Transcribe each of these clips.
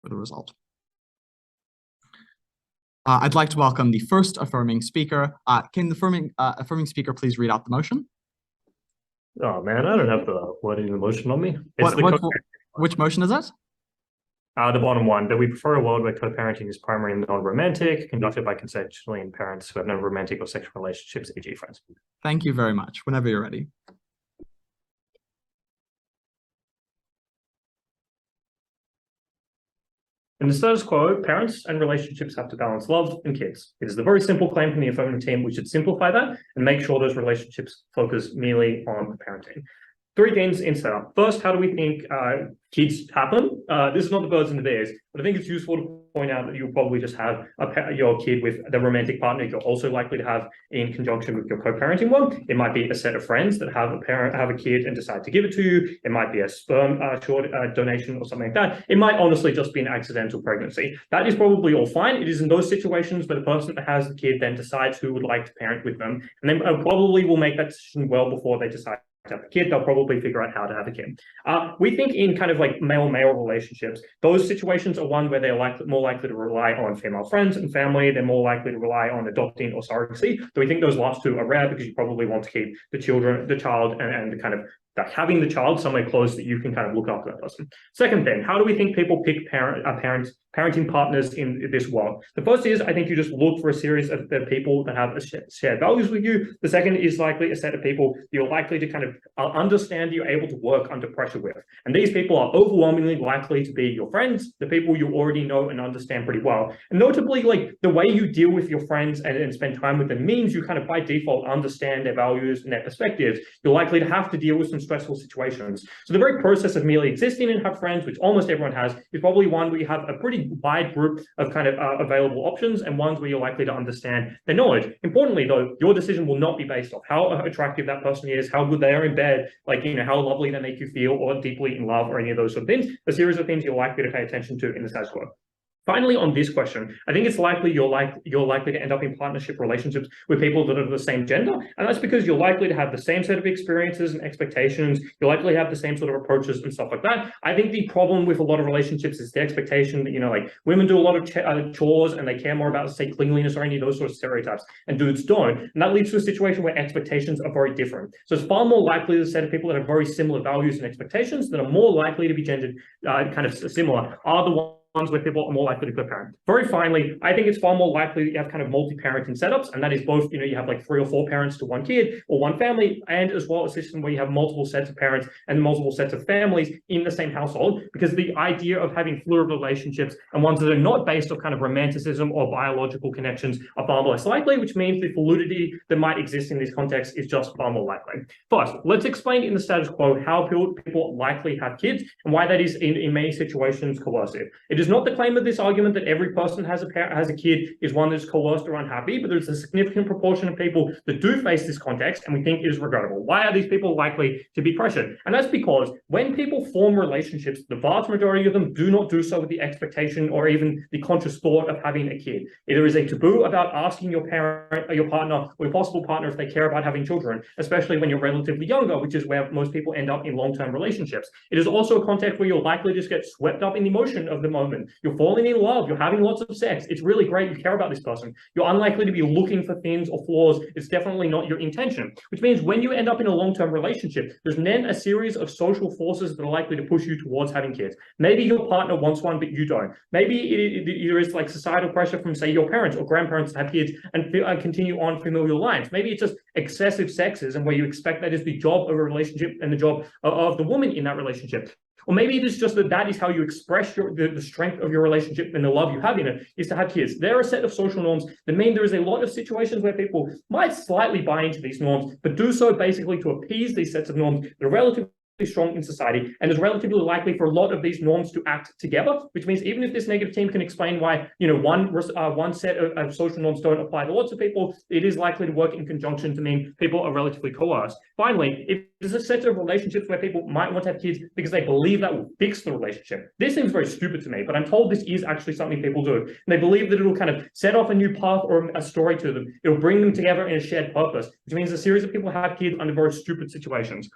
for the result. I'd like to welcome the first affirming speaker. Can the affirming speaker please read out the motion? Oh man, I don't have the wording of the motion on me. Which motion is it? The bottom one, that we prefer a world where co-parenting is primary and non-romantic, conducted by consensually parents who have no romantic or sexual relationships, e.g. friends. Thank you very much. Whenever you're ready. In the status quo, parents and relationships have to balance love and kids. It is the very simple claim from the affirmative team. We should simplify that and make sure those relationships focus merely on parenting. 3 things in setup. First, how do we think kids happen? This is not the birds and the bears, but I think it's useful to point out that you'll probably just have your kid with the romantic partner you're also likely to have in conjunction with your co-parenting one. It might be a set of friends that have a kid and decide to give it to you. It might be a sperm donation or something like that. It might honestly just be an accidental pregnancy. That is probably all fine. It is in those situations where the person that has the kid then decides who would like to parent with them, and then probably will make that decision well before they decide to have a kid. They'll probably figure out how to have a kid. We think in kind of like male-male relationships, those situations are one where they're more likely to rely on female friends and family. They're more likely to rely on adopting or surrogacy. So we think those last two are rare because you probably want to keep the child and the kind of having the child somewhere close that you can kind of look after that person. Second thing, how do we think people pick parenting partners in this world? The first is, I think you just look for a series of people that have shared values with you. The second is likely a set of people you're likely to kind of understand, you're able to work under pressure with. And these people are overwhelmingly likely to be your friends, the people you already know and understand pretty well. And notably, like the way you deal with your friends and spend time with them means you kind of by default understand their values and their perspectives. You're likely to have to deal with some stressful situations. So the very process of merely existing and have friends, which almost everyone has, is probably one where you have a pretty wide group of kind of available options and ones where you're likely to understand their knowledge. Importantly, though, your decision will not be based off how attractive that person is, how good they are in bed, like, you know, how lovely they make you feel or deeply in love or any of those sort of things. A series of things you're likely to pay attention to in the status quo. Finally, on this question, I think it's likely you're likely to end up in partnership relationships with people that are the same gender, and that's because you're likely to have the same set of experiences and expectations. You're likely to have the same sort of approaches and stuff like that. I think the problem with a lot of relationships is the expectation that, you know, like women do a lot of chores and they care more about, say, cleanliness or any of those sort of stereotypes, and dudes don't. And that leads to a situation where expectations are very different. So it's far more likely the set of people that have very similar values and expectations that are more likely to be gendered kind of similar are the ones where people are more likely to co-parent. Very finally, I think it's far more likely that you have kind of multi-parenting setups, and that is both, you know, you have like 3 or 4 parents to one kid or one family, and as well a system where you have multiple sets of parents and multiple sets of families in the same household, because the idea of having fluid relationships and ones that are not based on kind of romanticism or biological connections are far less likely, which means the fluidity that might exist in this context is just far more likely. First, let's explain in the status quo how people likely have kids and why that is in many situations coercive. It is not the claim of this argument that every person has a kid is one that's coerced or unhappy, but there's a significant proportion of people that do face this context, and we think it is regrettable. Why are these people likely to be pressured? And that's because when people form relationships, the vast majority of them do not do so with the expectation or even the conscious thought of having a kid. There is a taboo about asking your parent or your partner or your possible partner if they care about having children, especially when you're relatively younger, which is where most people end up in long-term relationships. It is also a context where you'll likely just get swept up in the emotion of the moment. You're falling in love, you're having lots of sex, it's really great, you care about this person. You're unlikely to be looking for things or flaws. It's definitely not your intention, which means when you end up in a long-term relationship, there's then a series of social forces that are likely to push you towards having kids. Maybe your partner wants one, but you don't. Maybe there is like societal pressure from, say, your parents or grandparents to have kids and continue on familial lines. Maybe it's just excessive sexism where you expect that is the job of a relationship and the job of the woman in that relationship. Or maybe it is just that is how you express the strength of your relationship and the love you have in it, is to have kids. There are a set of social norms that mean there is a lot of situations where people might slightly buy into these norms, but do so basically to appease these sets of norms that are relatively strong in society, and it's relatively likely for a lot of these norms to act together, which means even if this negative team can explain why, you know, one set of social norms don't apply to lots of people, it is likely to work in conjunction to mean people are relatively coerced. Finally, if there's a set of relationships where people might want to have kids because they believe that will fix the relationship. This seems very stupid to me, but I'm told this is actually something people do. And they believe that it'll kind of set off a new path or a story to them. It'll bring them together in a shared purpose, which means a series of people have kids under very stupid situations.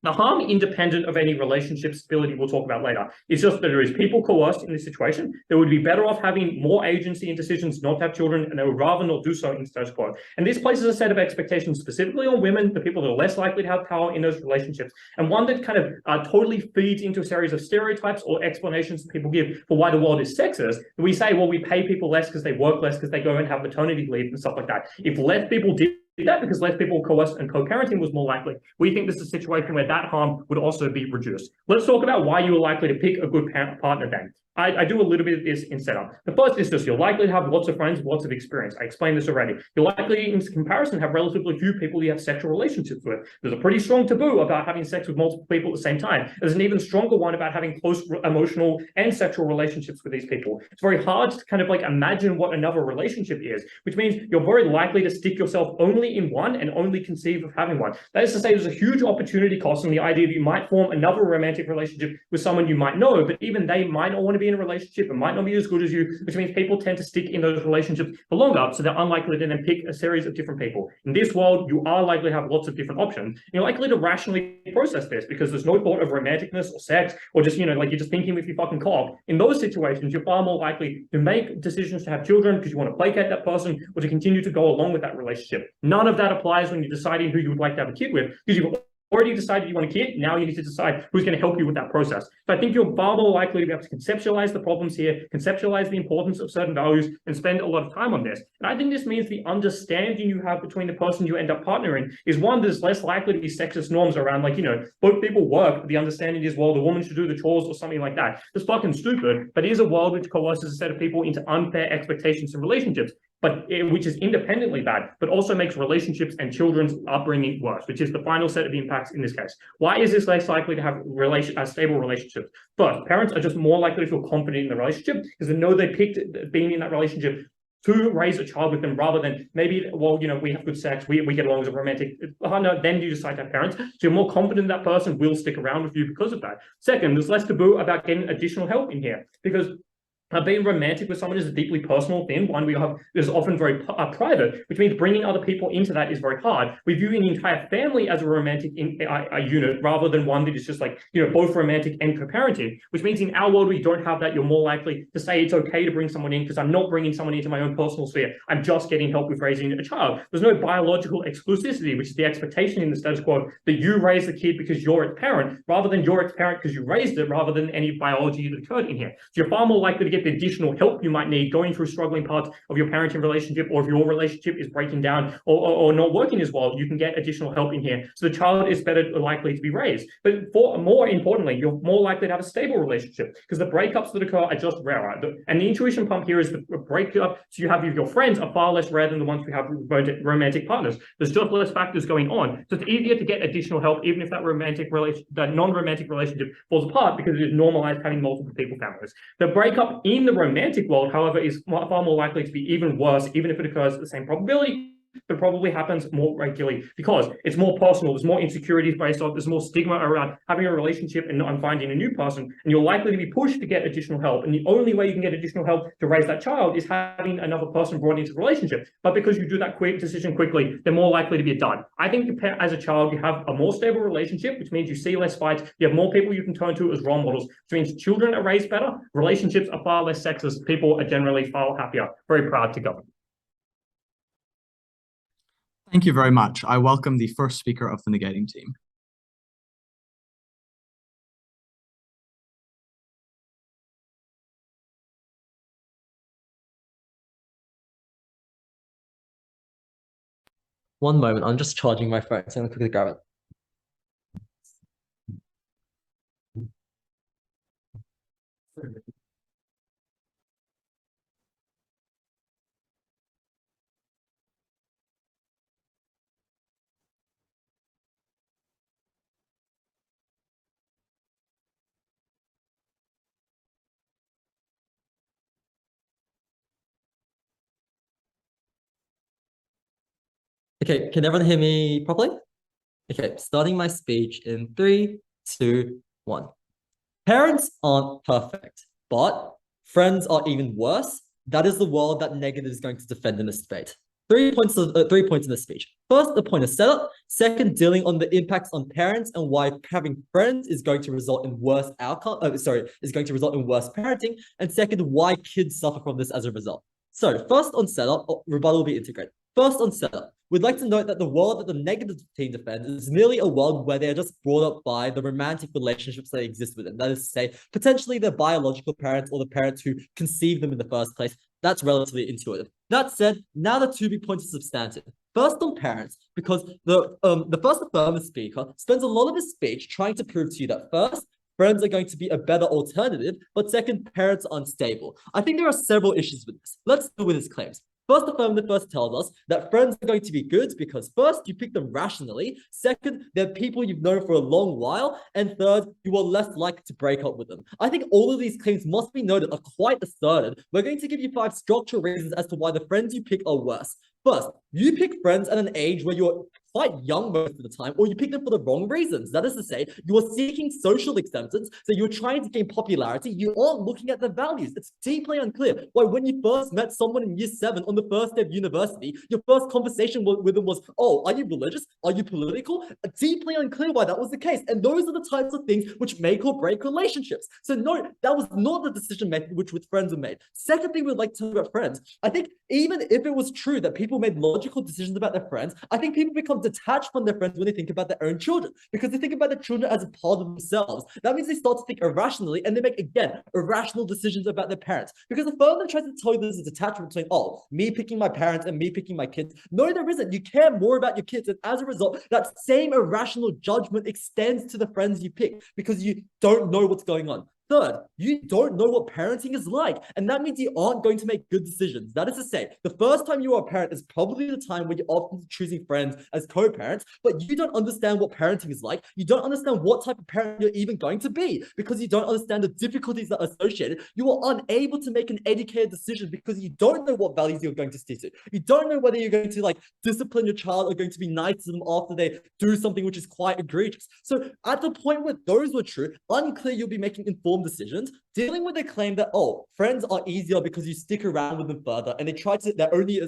The harm, independent of any relationship stability we'll talk about later, is just that there is people coerced in this situation. They would be better off having more agency in decisions not to have children, and they would rather not do so in status quo. And this places a set of expectations specifically on women, the people that are less likely to have power in those relationships, and one that kind of totally feeds into a series of stereotypes or explanations that people give for why the world is sexist. We say, well, we pay people less because they work less, because they go and have maternity leave and stuff like that. If less people did that, because less people coerced and co-parenting was more likely, we think this is a situation where that harm would also be reduced. Let's talk about why you are likely to pick a good partner then. I do a little bit of this in setup. The first is just you're likely to have lots of friends with lots of experience. I explained this already. You're likely, in comparison, have relatively few people you have sexual relationships with. There's a pretty strong taboo about having sex with multiple people at the same time. There's an even stronger one about having close emotional and sexual relationships with these people. It's very hard to kind of like imagine what another relationship is, which means you're very likely to stick yourself only in one and only conceive of having one. That is to say, there's a huge opportunity cost in the idea that you might form another romantic relationship with someone you might know, but even they might not want to be in a relationship and might not be as good as you, which means people tend to stick in those relationships for longer, so they're unlikely to then pick a series of different people. In this world, you are likely to have lots of different options. You're likely to rationally process this because there's no thought of romanticness or sex or just, like you're just thinking with your fucking cock. In those situations, you're far more likely to make decisions to have children because you want to placate that person or to continue to go along with that relationship. None of that applies when you're deciding who you would like to have a kid with, because you've already decided you want a kid. Now you need to decide who's going to help you with that process. So I think you're far more likely to be able to conceptualize the problems here, conceptualize the importance of certain values, and spend a lot of time on this. And I think this means the understanding you have between the person you end up partnering is one that's less likely to be sexist norms around, like, both people work, but the understanding is, well, the woman should do the chores or something like that. It's fucking stupid, but it is a world which coerces a set of people into unfair expectations and relationships, which is independently bad, but also makes relationships and children's upbringing worse, which is the final set of impacts in this case. Why is this less likely to have stable relationships? First, parents are just more likely to feel confident in the relationship because they know they picked being in that relationship to raise a child with them, rather than maybe, well, we have good sex, we get along as a romantic partner, then you decide to have parents. So you're more confident that person will stick around with you because of that. Second, there's less taboo about getting additional help in here, because being romantic with someone is a deeply personal thing. One is often very private, which means bringing other people into that is very hard. We view an entire family as a romantic unit rather than one that is just like, both romantic and co-parenting, which means in our world, we don't have that. You're more likely to say it's okay to bring someone in because I'm not bringing someone into my own personal sphere. I'm just getting help with raising a child. There's no biological exclusivity, which is the expectation in the status quo that you raise the kid because you're its parent, rather than you're its parent because you raised it, rather than any biology that occurred in here. So you're far more likely to get the additional help you might need going through struggling parts of your parenting relationship, or if your relationship is breaking down or not working as well, you can get additional help in here. So the child is better likely to be raised. But more importantly, you're more likely to have a stable relationship because the breakups that occur are just rarer. And the intuition pump here is the breakup you have with your friends are far less rare than the ones we have with romantic partners. There's just less factors going on. So it's easier to get additional help, even if that non-romantic relationship falls apart, because it is normalized having multiple people families. The breakup in the romantic world, however, is far more likely to be even worse, even if it occurs at the same probability, but probably happens more regularly because it's more personal. There's more insecurities based on, there's more stigma around having a relationship and finding a new person, and you're likely to be pushed to get additional help. And the only way you can get additional help to raise that child is having another person brought into the relationship. But because you do that decision quickly, they're more likely to be a dud. I think as a child, you have a more stable relationship, which means you see less fights. You have more people you can turn to as role models, which means children are raised better, relationships are far less sexist, people are generally far happier, very proud to govern. Thank you very much. I welcome the first speaker of the negating team. One moment, I'm just charging my phone, so I'm gonna quickly grab it. Okay, can everyone hear me properly? Okay, starting my speech in 3, 2, 1. Parents aren't perfect, but friends are even worse. That is the world that Negative is going to defend in this debate. 3 points in the speech. First, the point of setup. Second, dealing on the impacts on parents and why having friends is going to result in worse outcome. Is going to result in worse parenting. And second, why kids suffer from this as a result. So first on setup, rebuttal will be integrated. First on setup, we'd like to note that the world that the negative team defends is merely a world where they are just brought up by the romantic relationships that exist within. That is to say, potentially their biological parents or the parents who conceived them in the first place. That's relatively intuitive. That said, now the 2 big points are substantive. First on parents, because the first affirmative speaker spends a lot of his speech trying to prove to you that first, friends are going to be a better alternative, but second, parents are unstable. I think there are several issues with this. Let's deal with his claims. First, affirmative first tells us that friends are going to be good because first, you pick them rationally. Second, they're people you've known for a long while. And third, you are less likely to break up with them. I think all of these claims must be noted are quite asserted. We're going to give you 5 structural reasons as to why the friends you pick are worse. First, you pick friends at an age where you're quite young most of the time, or you pick them for the wrong reasons. That is to say, you are seeking social acceptance, so you're trying to gain popularity. You aren't looking at their values. It's deeply unclear why when you first met someone in year 7 on the first day of university, your first conversation with them was, oh, are you religious? Are you political? Deeply unclear why that was the case. And those are the types of things which make or break relationships. So no, that was not the decision method which with friends were made. Second thing we'd like to talk about friends, I think even if it was true that people made logical decisions about their friends, I think people become detached from their friends when they think about their own children, because they think about their children as a part of themselves. That means they start to think irrationally and they make, again, irrational decisions about their parents. Because the further tries to tell you there's a detachment between, oh, me picking my parents and me picking my kids. No, there isn't. You care more about your kids. And as a result, that same irrational judgment extends to the friends you pick because you don't know what's going on. Third, you don't know what parenting is like, and that means you aren't going to make good decisions. That is to say, the first time you are a parent is probably the time when you're often choosing friends as co-parents, but you don't understand what parenting is like. You don't understand what type of parent you're even going to be because you don't understand the difficulties that are associated. You are unable to make an educated decision because you don't know what values you're going to stick to. You don't know whether you're going to discipline your child or going to be nice to them after they do something which is quite egregious. So at the point where those were true, unclear you'll be making informed decisions, dealing with the claim that, oh, friends are easier because you stick around with them further, and they try to, their only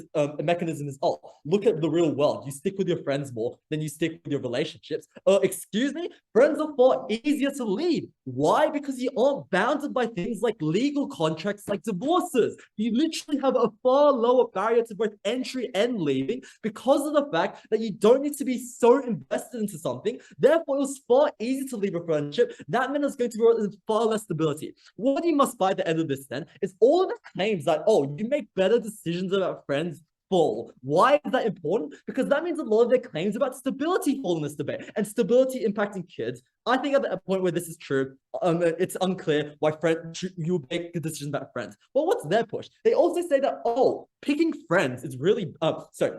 mechanism is, oh, look at the real world. You stick with your friends more than you stick with your relationships. Excuse me, friends are far easier to leave. Why? Because you aren't bounded by things like legal contracts like divorces. You literally have a far lower barrier to both entry and leaving because of the fact that you don't need to be so invested into something. Therefore, it was far easier to leave a friendship. That meant it's going to result in far less stability. What you must buy at the end of this then is all of the claims that, oh, you make better decisions about friends fall. Why is that important? Because that means a lot of their claims about stability fall in this debate, and stability impacting kids. I think at the point where this is true, it's unclear why you make good decisions about friends. Well, what's their push? They also say that, oh, picking friends is really,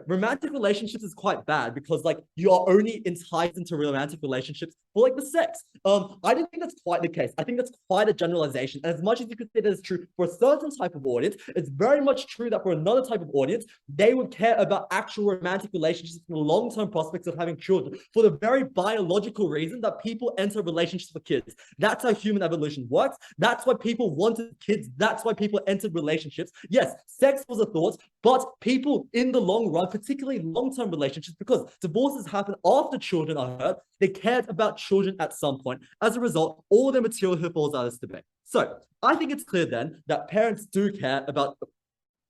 romantic relationships is quite bad because you are only enticed into romantic relationships for the sex. I don't think that's quite the case. I think that's quite a generalization. And as much as you could say that is true for a certain type of audience, it's very much true that for another type of audience, they would care about actual romantic relationships and the long-term prospects of having children for the very biological reason that people enter relationships for kids. That's how human evolution works. That's why people wanted kids. That's why people entered relationships. Yes, sex was a thought, but people in the long run, particularly long-term relationships, because divorces happen after children are hurt, they cared about children at some point. As a result, all the material here falls out of this debate. So I think it's clear then that parents do care about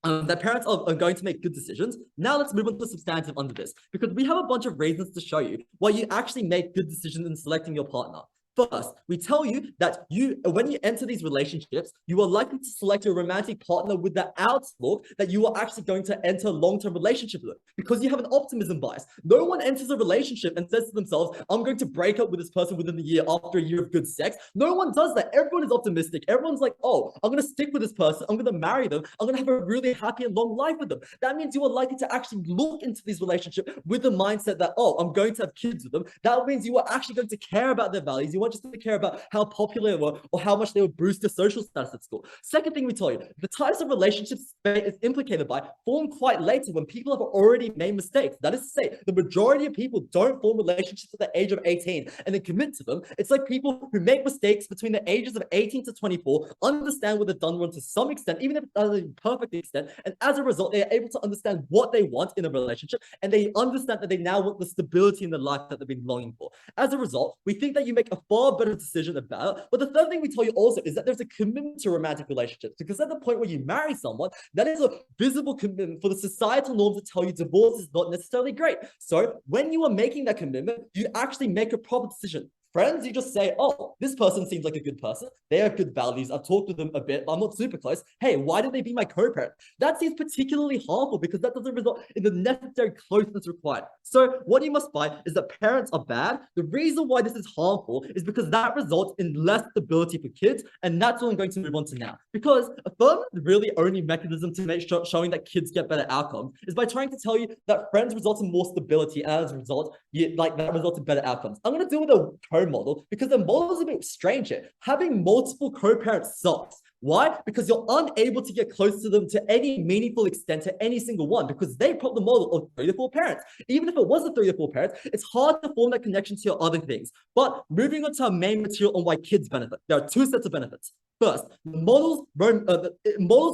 that parents are going to make good decisions. Now let's move on to the substantive under this, because we have a bunch of reasons to show you why you actually make good decisions in selecting your partner. First, we tell you that when you enter these relationships, you are likely to select a romantic partner with the outlook that you are actually going to enter a long-term relationship with, because you have an optimism bias. No one enters a relationship and says to themselves, I'm going to break up with this person within the year after a year of good sex. No one does that. Everyone is optimistic. Everyone's like, oh, I'm going to stick with this person. I'm going to marry them. I'm going to have a really happy and long life with them. That means you are likely to actually look into this relationship with the mindset that, oh, I'm going to have kids with them. That means you are actually going to care about their values. You want just to care about how popular they were or how much they would boost their social status at school. Second thing we tell you, the types of relationships is implicated by form quite later when people have already made mistakes. That is to say, the majority of people don't form relationships at the age of 18 and then commit to them. It's like people who make mistakes between the ages of 18 to 24, understand what they've done wrong to some extent, even if it doesn't to a perfect extent, and as a result, they are able to understand what they want in a relationship, and they understand that they now want the stability in their life that they've been longing for. As a result, we think that you make a far better decision about it. But the third thing we tell you also is that there's a commitment to romantic relationships, because at the point where you marry someone, that is a visible commitment for the societal norms that tell you divorce is not necessarily great. So when you are making that commitment, you actually make a proper decision. Friends, you just say, oh, this person seems like a good person. They have good values. I've talked to them a bit, but I'm not super close. Hey, why did they be my co-parent? That seems particularly harmful because that doesn't result in the necessary closeness required. So what you must find is that parents are bad. The reason why this is harmful is because that results in less stability for kids. And that's what I'm going to move on to now. Because affirming the really only mechanism to make sure showing that kids get better outcomes is by trying to tell you that friends result in more stability. And as a result, that results in better outcomes. I'm going to deal with a co-model because the model is a bit strange here. Having multiple co-parents sucks. Why? Because you're unable to get close to them to any meaningful extent to any single one, because they put the model of 3 to 4 parents. Even if it was a 3 to 4 parents, it's hard to form that connection to your other things. But moving on to our main material on why kids benefit, there are 2 sets of benefits. First, models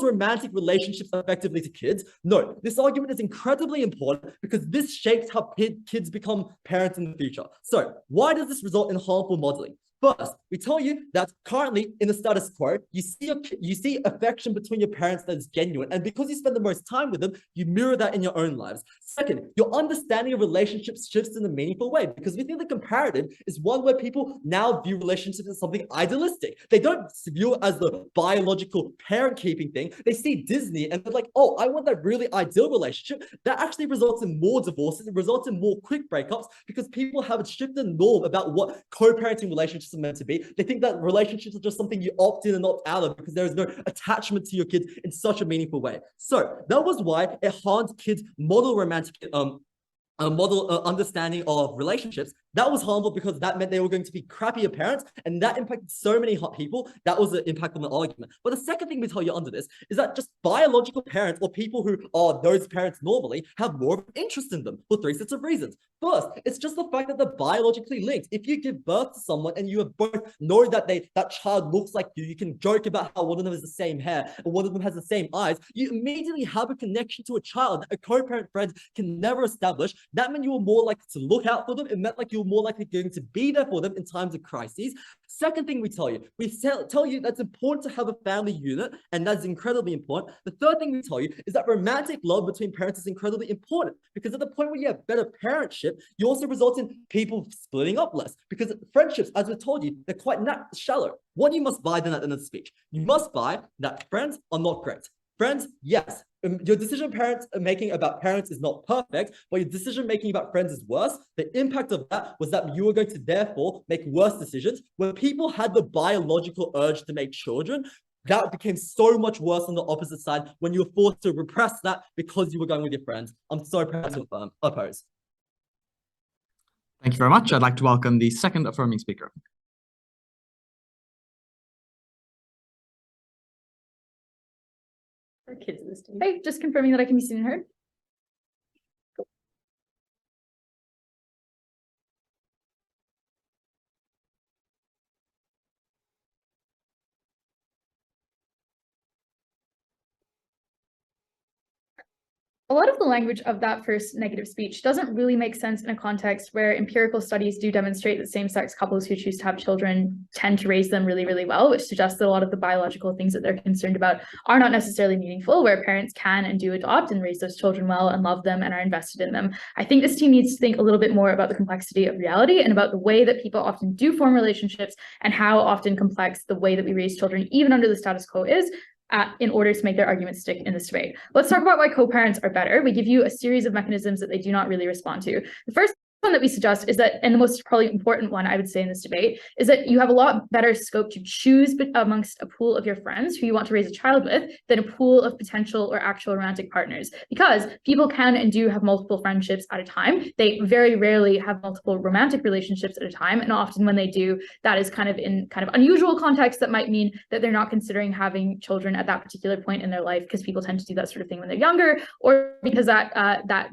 romantic relationships effectively to kids. No, this argument is incredibly important because this shapes how kids become parents in the future. So why does this result in harmful modeling? First, we tell you that currently in the status quo, you see affection between your parents that is genuine. And because you spend the most time with them, you mirror that in your own lives. Second, your understanding of relationships shifts in a meaningful way because we think the comparative is one where people now view relationships as something idealistic. They don't view it as the biological parent-keeping thing. They see Disney and they're like, oh, I want that really ideal relationship. That actually results in more divorces. It results in more quick breakups because people have a shifted norm about what co-parenting relationships are meant to be. They think that relationships are just something you opt in and opt out of because there is no attachment to your kids in such a meaningful way. So that was why it harmed kids' model romantic understanding of relationships. That was harmful because that meant they were going to be crappier parents, and that impacted so many people. That was the impact on the argument. But the second thing we tell you under this is that just biological parents or people who are those parents normally have more of an interest in them for 3 sets of reasons. First, it's just the fact that they're biologically linked. If you give birth to someone and you have both know that that child looks like you can joke about how one of them has the same hair and one of them has the same eyes, you immediately have a connection to a child that a co-parent friend can never establish. That meant you were more likely to look out for them. It meant like you were more likely going to be there for them in times of crises. Second thing we tell you that's important to have a family unit, and that's incredibly important. The third thing we tell you is that romantic love between parents is incredibly important because at the point where you have better parentship, you also result in people splitting up less because friendships, as we told you, they're quite shallow. What you must buy then at the end of the speech? You must buy that friends are not great. Friends, yes, your decision parents are making about parents is not perfect, but your decision making about friends is worse. The impact of that was that you were going to therefore make worse decisions. When people had the biological urge to make children, that became so much worse on the opposite side when you were forced to repress that because you were going with your friends. I'm so proud to oppose. Thank you very much. I'd like to welcome the second affirming speaker. Kids this team. Hey, just confirming that I can be seen and heard. Cool. A lot of the language of that first negative speech doesn't really make sense in a context where empirical studies do demonstrate that same-sex couples who choose to have children tend to raise them really, really well, which suggests that a lot of the biological things that they're concerned about are not necessarily meaningful, where parents can and do adopt and raise those children well and love them and are invested in them. I think this team needs to think a little bit more about the complexity of reality and about the way that people often do form relationships and how often complex the way that we raise children, even under the status quo, is. In order to make their arguments stick in this debate. Let's talk about why co-parents are better. We give you a series of mechanisms that they do not really respond to. The first one that we suggest is that, and the most probably important one I would say in this debate, is that you have a lot better scope to choose amongst a pool of your friends who you want to raise a child with than a pool of potential or actual romantic partners, because people can and do have multiple friendships at a time. They very rarely have multiple romantic relationships at a time, and often when they do, that is kind of in kind of unusual contexts that might mean that they're not considering having children at that particular point in their life, because people tend to do that sort of thing when they're younger, or because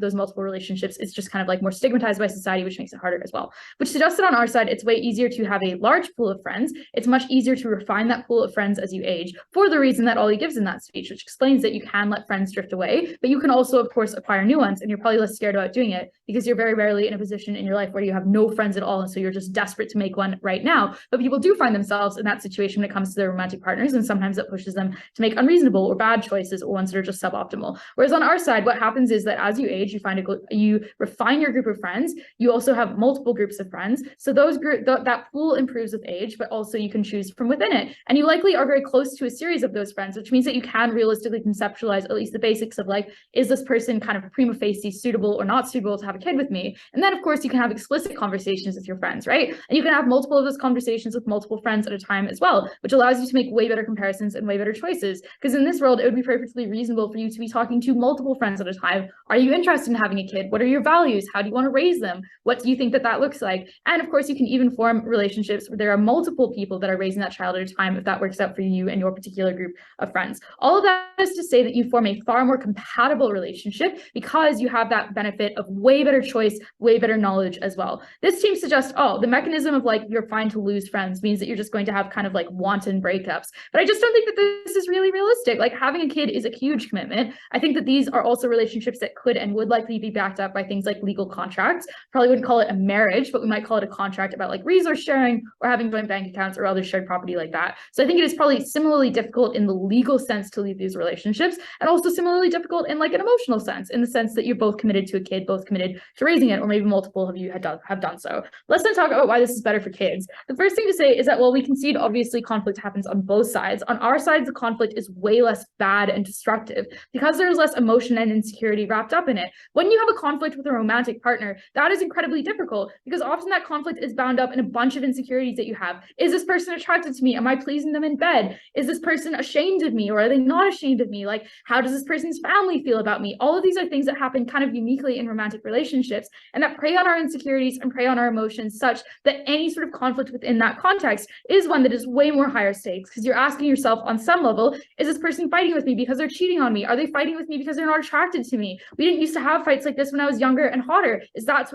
those multiple relationships is just kind of like more stigmatized by society, which makes it harder as well. Which suggests that on our side, it's way easier to have a large pool of friends. It's much easier to refine that pool of friends as you age, for the reason that Ollie gives in that speech, which explains that you can let friends drift away, but you can also, of course, acquire new ones, and you're probably less scared about doing it because you're very rarely in a position in your life where you have no friends at all, and so you're just desperate to make one right now. But people do find themselves in that situation when it comes to their romantic partners, and sometimes that pushes them to make unreasonable or bad choices, or ones that are just suboptimal. Whereas on our side, what happens is that as you age, you refine your group of friends. You also have multiple groups of friends, so that pool improves with age, but also you can choose from within it, and you likely are very close to a series of those friends, which means that you can realistically conceptualize at least the basics of, like, is this person kind of prima facie suitable or not suitable to have a kid with me? And then of course you can have explicit conversations with your friends, right? And you can have multiple of those conversations with multiple friends at a time as well, which allows you to make way better comparisons and way better choices, because in this world it would be perfectly reasonable for you to be talking to multiple friends at a time. Are you interested in having a kid? What are your values? How do you want to raise them? What do you think that looks like? And of course you can even form relationships where there are multiple people that are raising that child at a time, if that works out for you and your particular group of friends. All of that is to say that you form a far more compatible relationship because you have that benefit of way better choice, way better knowledge as well. This team suggests, oh, the mechanism of like you're fine to lose friends means that you're just going to have kind of like wanton breakups. But I just don't think that this is really realistic. Like, having a kid is a huge commitment. I think that these are also relationships that could and would likely be backed up by things like legal contracts. Probably wouldn't call it a marriage, but we might call it a contract about like resource sharing or having joint bank accounts or other shared property like that. So I think it is probably similarly difficult in the legal sense to leave these relationships, and also similarly difficult in like an emotional sense, in the sense that you're both committed to a kid, both committed to raising it, or maybe multiple of you have done so. Let's then talk about why this is better for kids. The first thing to say is that, well, we concede obviously conflict happens on both sides. On our side, the conflict is way less bad and destructive because there's less emotion and insecurity wrapped up in it. When you have a conflict with a romantic partner, that is incredibly difficult because often that conflict is bound up in a bunch of insecurities that you have. Is this person attracted to me? Am I pleasing them in bed? Is this person ashamed of me, or are they not ashamed of me? Like, how does this person's family feel about me? All of these are things that happen kind of uniquely in romantic relationships, and that prey on our insecurities and prey on our emotions, such that any sort of conflict within that context is one that is way more higher stakes, because you're asking yourself on some level, is this person fighting with me because they're cheating on me? Are they fighting with me because they're not attracted to me? We didn't used to have fights like this when I was younger and hotter. Is that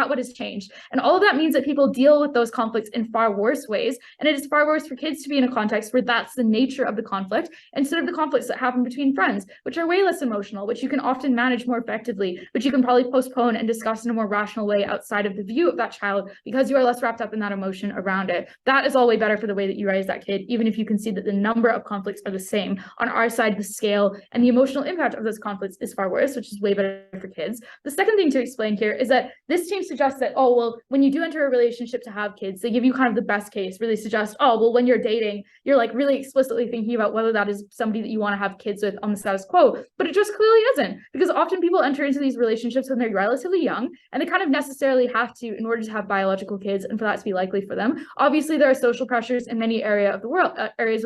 what has changed? And all of that means that people deal with those conflicts in far worse ways, and it is far worse for kids to be in a context where that's the nature of the conflict, instead of the conflicts that happen between friends, which are way less emotional, which you can often manage more effectively, which you can probably postpone and discuss in a more rational way outside of the view of that child, because you are less wrapped up in that emotion around it. That is all way better for the way that you raise that kid, even if you can see that the number of conflicts are the same. On our side, the scale and the emotional impact of those conflicts is far worse, which is way better for kids. The second thing to explain here is that this team suggests that, oh, well, when you do enter a relationship to have kids, they give you kind of the best case, really suggest, oh, well, when you're dating, you're like really explicitly thinking about whether that is somebody that you want to have kids with on the status quo. But it just clearly isn't, because often people enter into these relationships when they're relatively young, and they kind of necessarily have to in order to have biological kids and for that to be likely for them. Obviously, there are social pressures in many areas of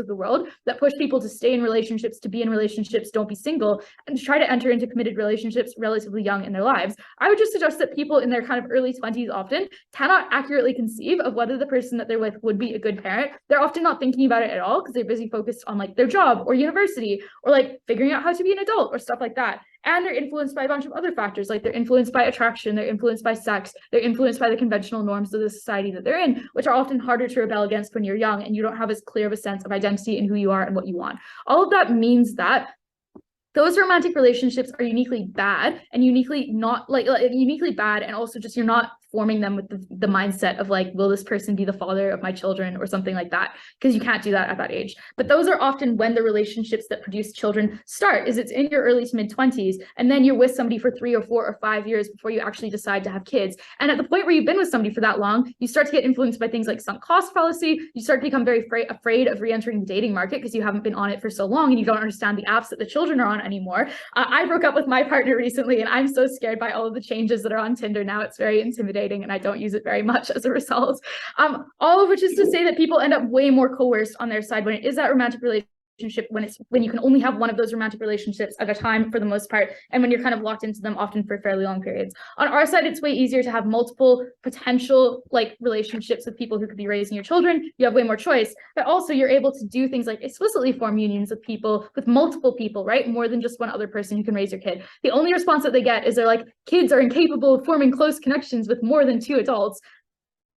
the world that push people to stay in relationships, to be in relationships, don't be single, and to try to enter into committed relationships relatively young in their lives. I would just suggest that people in their kind of early 20s often cannot accurately conceive of whether the person that they're with would be a good parent. They're often not thinking about it at all because they're busy focused on like their job or university or like figuring out how to be an adult or stuff like that. And they're influenced by a bunch of other factors, like they're influenced by attraction, they're influenced by sex, they're influenced by the conventional norms of the society that they're in, which are often harder to rebel against when you're young and you don't have as clear of a sense of identity in who you are and what you want. All of that means that those romantic relationships are uniquely bad and uniquely not uniquely bad, and also just you're not forming them with the mindset of like, will this person be the father of my children or something like that, because you can't do that at that age. But those are often when the relationships that produce children start, is it's in your early to mid 20s, and then you're with somebody for 3 or 4 or 5 years before you actually decide to have kids. And at the point where you've been with somebody for that long, you start to get influenced by things like sunk cost fallacy. You start to become very afraid of re-entering the dating market because you haven't been on it for so long and you don't understand the apps that the children are on anymore. I broke up with my partner recently and I'm so scared by all of the changes that are on Tinder now. It's very intimidating. dating, and I don't use it very much as a result. All of which is to say that people end up way more coerced on their side when it is that romantic relationship, when you can only have one of those romantic relationships at a time for the most part, and when you're kind of locked into them often for fairly long periods. On our side, it's way easier to have multiple potential like relationships with people who could be raising your children. You have way more choice, but also you're able to do things like explicitly form unions with people, with multiple people, right? More than just one other person who can raise your kid. The only response that they get is they're like, kids are incapable of forming close connections with more than 2 adults.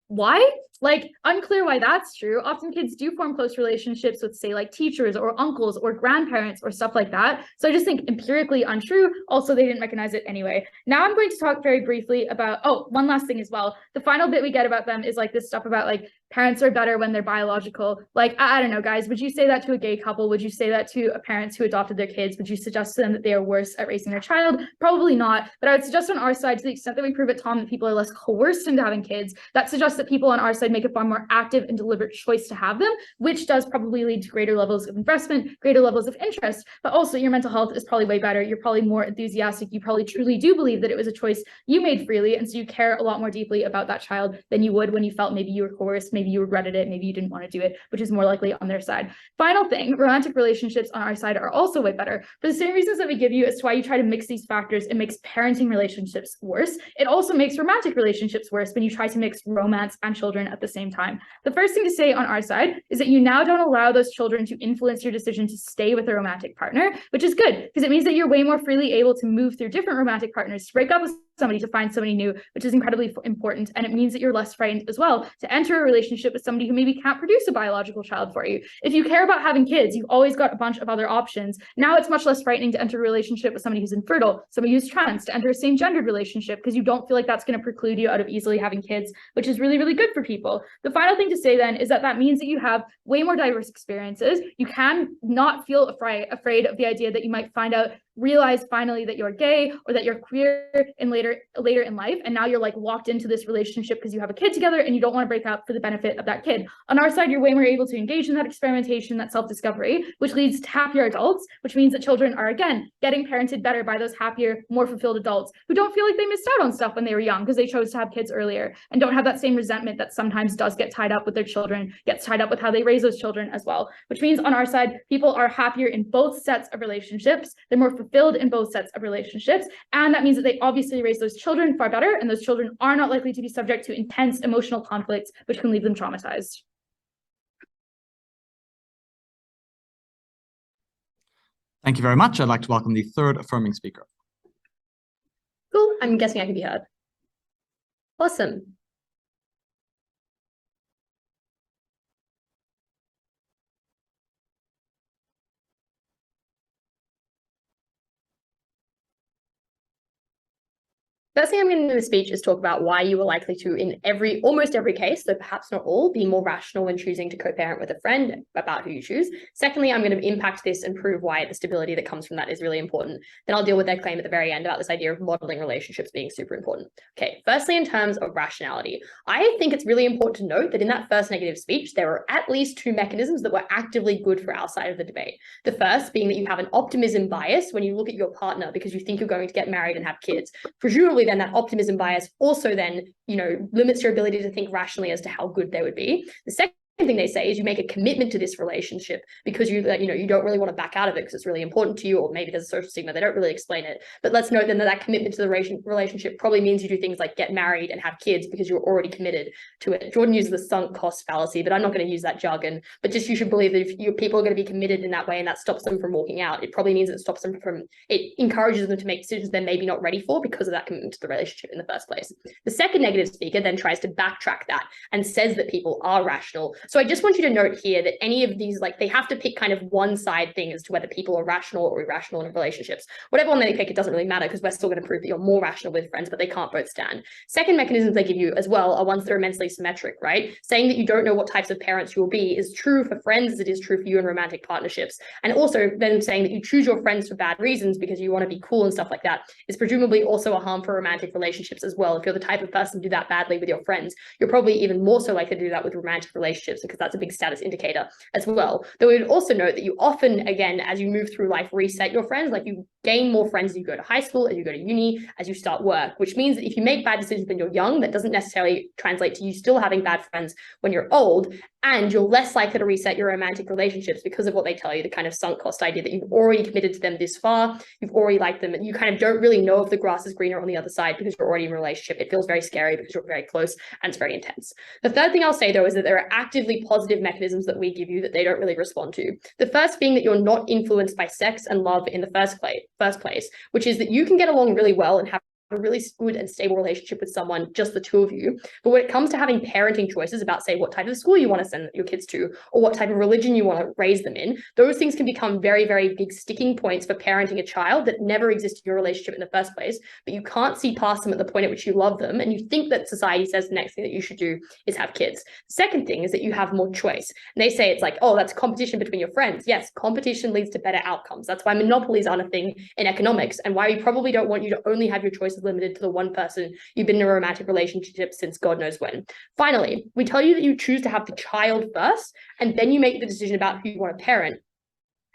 Why? Like, unclear why that's true. Often kids do form close relationships with, say, like teachers or uncles or grandparents or stuff like that. So I just think empirically untrue. Also, they didn't recognize it anyway. Now I'm going to talk very briefly about, oh, one last thing as well. The final bit we get about them is like this stuff about like parents are better when they're biological. Like, I don't know, guys, would you say that to a gay couple? Would you say that to parents who adopted their kids? Would you suggest to them that they are worse at raising their child? Probably not. But I would suggest on our side, to the extent that we prove at Tom that people are less coerced into having kids, that suggests that people on our side make a far more active and deliberate choice to have them, which does probably lead to greater levels of investment, greater levels of interest, but also your mental health is probably way better. You're probably more enthusiastic. You probably truly do believe that it was a choice you made freely, and so you care a lot more deeply about that child than you would when you felt maybe you were coerced, maybe you regretted it, maybe you didn't want to do it, which is more likely on their side. Final thing, romantic relationships on our side are also way better. For the same reasons that we give you as to why you try to mix these factors, it makes parenting relationships worse. It also makes romantic relationships worse when you try to mix romance and children at the same time. The first thing to say on our side is that you now don't allow those children to influence your decision to stay with a romantic partner, which is good because it means that you're way more freely able to move through different romantic partners, to break up with somebody, to find somebody new, which is incredibly important. And it means that you're less frightened as well to enter a relationship with somebody who maybe can't produce a biological child for you. If you care about having kids, you've always got a bunch of other options. Now it's much less frightening to enter a relationship with somebody who's infertile, somebody who's trans, to enter a same-gendered relationship because you don't feel like that's going to preclude you out of easily having kids, which is really, really good for people. The final thing to say then is that that means that you have way more diverse experiences. You can not feel afraid of the idea that you might realize finally that you're gay or that you're queer in later in life, and now you're like locked into this relationship because you have a kid together and you don't want to break up for the benefit of that kid. On our side, you're way more able to engage in that experimentation, that self-discovery, which leads to happier adults, which means that children are again getting parented better by those happier, more fulfilled adults who don't feel like they missed out on stuff when they were young because they chose to have kids earlier, and don't have that same resentment that sometimes does get tied up with their children, gets tied up with how they raise those children as well. Which means on our side, people are happier in both sets of relationships. They're more fulfilled in both sets of relationships, and that means that they obviously raise those children far better, and those children are not likely to be subject to intense emotional conflicts which can leave them traumatized. Thank you very much. I'd like to welcome the third affirming speaker. Cool. I'm guessing I can be heard. Awesome. First thing I'm going to do in the speech is talk about why you are likely to, in almost every case, though perhaps not all, be more rational when choosing to co-parent with a friend about who you choose. Secondly, I'm going to impact this and prove why the stability that comes from that is really important. Then I'll deal with their claim at the very end about this idea of modeling relationships being super important. Okay, firstly, in terms of rationality, I think it's really important to note that in that first negative speech, there were at least 2 mechanisms that were actively good for our side of the debate. The first being that you have an optimism bias when you look at your partner because you think you're going to get married and have kids. Presumably, then that optimism bias also then, limits your ability to think rationally as to how good they would be. The second thing they say is you make a commitment to this relationship because you don't really want to back out of it because it's really important to you, or maybe there's a social stigma. They don't really explain it, but let's note then that commitment to the relationship probably means you do things like get married and have kids because you're already committed to it. Jordyn uses the sunk cost fallacy, but I'm not going to use that jargon. But just you should believe that if your people are going to be committed in that way and that stops them from walking out, it probably means it encourages them to make decisions they're maybe not ready for because of that commitment to the relationship in the first place. The second negative speaker then tries to backtrack that and says that people are rational. So I just want you to note here that any of these, they have to pick kind of one side thing as to whether people are rational or irrational in relationships. Whatever one they pick, it doesn't really matter because we're still going to prove that you're more rational with friends, but they can't both stand. Second mechanisms they give you as well are ones that are immensely symmetric, right? Saying that you don't know what types of parents you'll be is true for friends as it is true for you in romantic partnerships. And also then saying that you choose your friends for bad reasons because you want to be cool and stuff like that is presumably also a harm for romantic relationships as well. If you're the type of person to do that badly with your friends, you're probably even more so likely to do that with romantic relationships relationships, because that's a big status indicator as well. Though we would also note that you often, again, as you move through life, reset your friends. Like you gain more friends as you go to high school, as you go to uni, as you start work, which means that if you make bad decisions when you're young, that doesn't necessarily translate to you still having bad friends when you're old. And you're less likely to reset your romantic relationships because of what they tell you, the kind of sunk cost idea that you've already committed to them this far, you've already liked them, and you kind of don't really know if the grass is greener on the other side because you're already in a relationship. It feels very scary because you're very close and it's very intense. The third thing I'll say, though, is that there are actively positive mechanisms that we give you that they don't really respond to. The first being that you're not influenced by sex and love in the first place, which is that you can get along really well and have a really good and stable relationship with someone, just the two of you. But when it comes to having parenting choices about, say, what type of school you want to send your kids to, or what type of religion you want to raise them in, those things can become very, very big sticking points for parenting a child that never existed in your relationship in the first place, but you can't see past them at the point at which you love them, and you think that society says the next thing that you should do is have kids. The second thing is that you have more choice. And they say it's like, oh, that's competition between your friends. Yes, competition leads to better outcomes. That's why monopolies aren't a thing in economics, and why we probably don't want you to only have your choices limited to the one person you've been in a romantic relationship since God knows when. Finally, we tell you that you choose to have the child first, and then you make the decision about who you want to parent,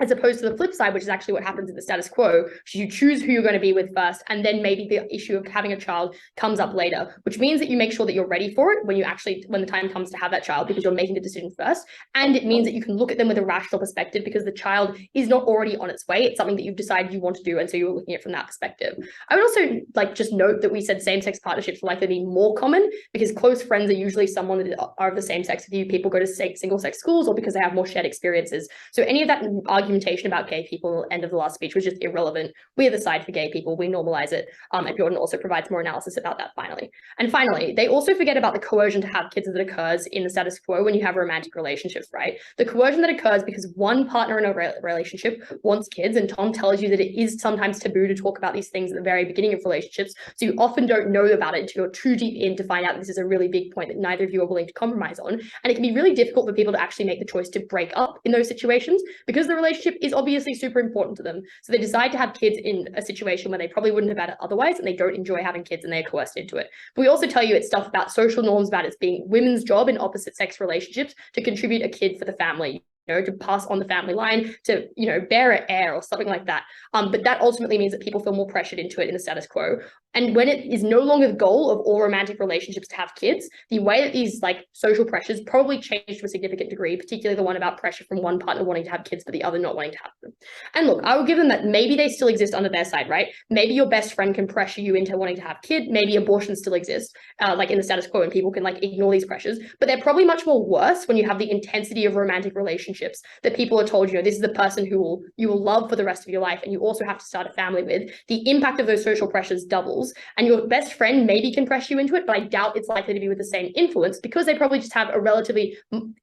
as opposed to the flip side, which is actually what happens in the status quo. So you choose who you're going to be with first, and then maybe the issue of having a child comes up later, which means that you make sure that you're ready for it when the time comes to have that child, because you're making the decision first. And it means that you can look at them with a rational perspective, because the child is not already on its way. It's something that you've decided you want to do, and so you're looking at it from that perspective. I would also just note that we said same-sex partnerships are likely to be more common, because close friends are usually someone that are of the same sex with you. People go to single-sex schools, or because they have more shared experiences. So any of that argumentation about gay people end of the last speech was just irrelevant. We're the side for gay people. We normalize it. And Jordyn also provides more analysis about that finally. And finally, they also forget about the coercion to have kids that occurs in the status quo when you have romantic relationships, right? The coercion that occurs because one partner in a relationship wants kids, and Tom tells you that it is sometimes taboo to talk about these things at the very beginning of relationships. So you often don't know about it until you're too deep in to find out this is a really big point that neither of you are willing to compromise on. And it can be really difficult for people to actually make the choice to break up in those situations, because the relationship is obviously super important to them. So they decide to have kids in a situation where they probably wouldn't have had it otherwise, and they don't enjoy having kids and they're coerced into it. But we also tell you it's stuff about social norms, about it's being women's job in opposite sex relationships to contribute a kid for the family, to pass on the family line, to, bear an heir or something like that. But that ultimately means that people feel more pressured into it in the status quo. And when it is no longer the goal of all romantic relationships to have kids, the way that these social pressures probably change to a significant degree, particularly the one about pressure from one partner wanting to have kids but the other not wanting to have them. And look, I will give them that maybe they still exist under their side, right? Maybe your best friend can pressure you into wanting to have kids. Maybe abortion still exists, in the status quo, and people can ignore these pressures. But they're probably much more worse when you have the intensity of romantic relationships that people are told, this is the person who you will love for the rest of your life, and you also have to start a family with. The impact of those social pressures doubles. And your best friend maybe can pressure you into it, but I doubt it's likely to be with the same influence, because they probably just have a relatively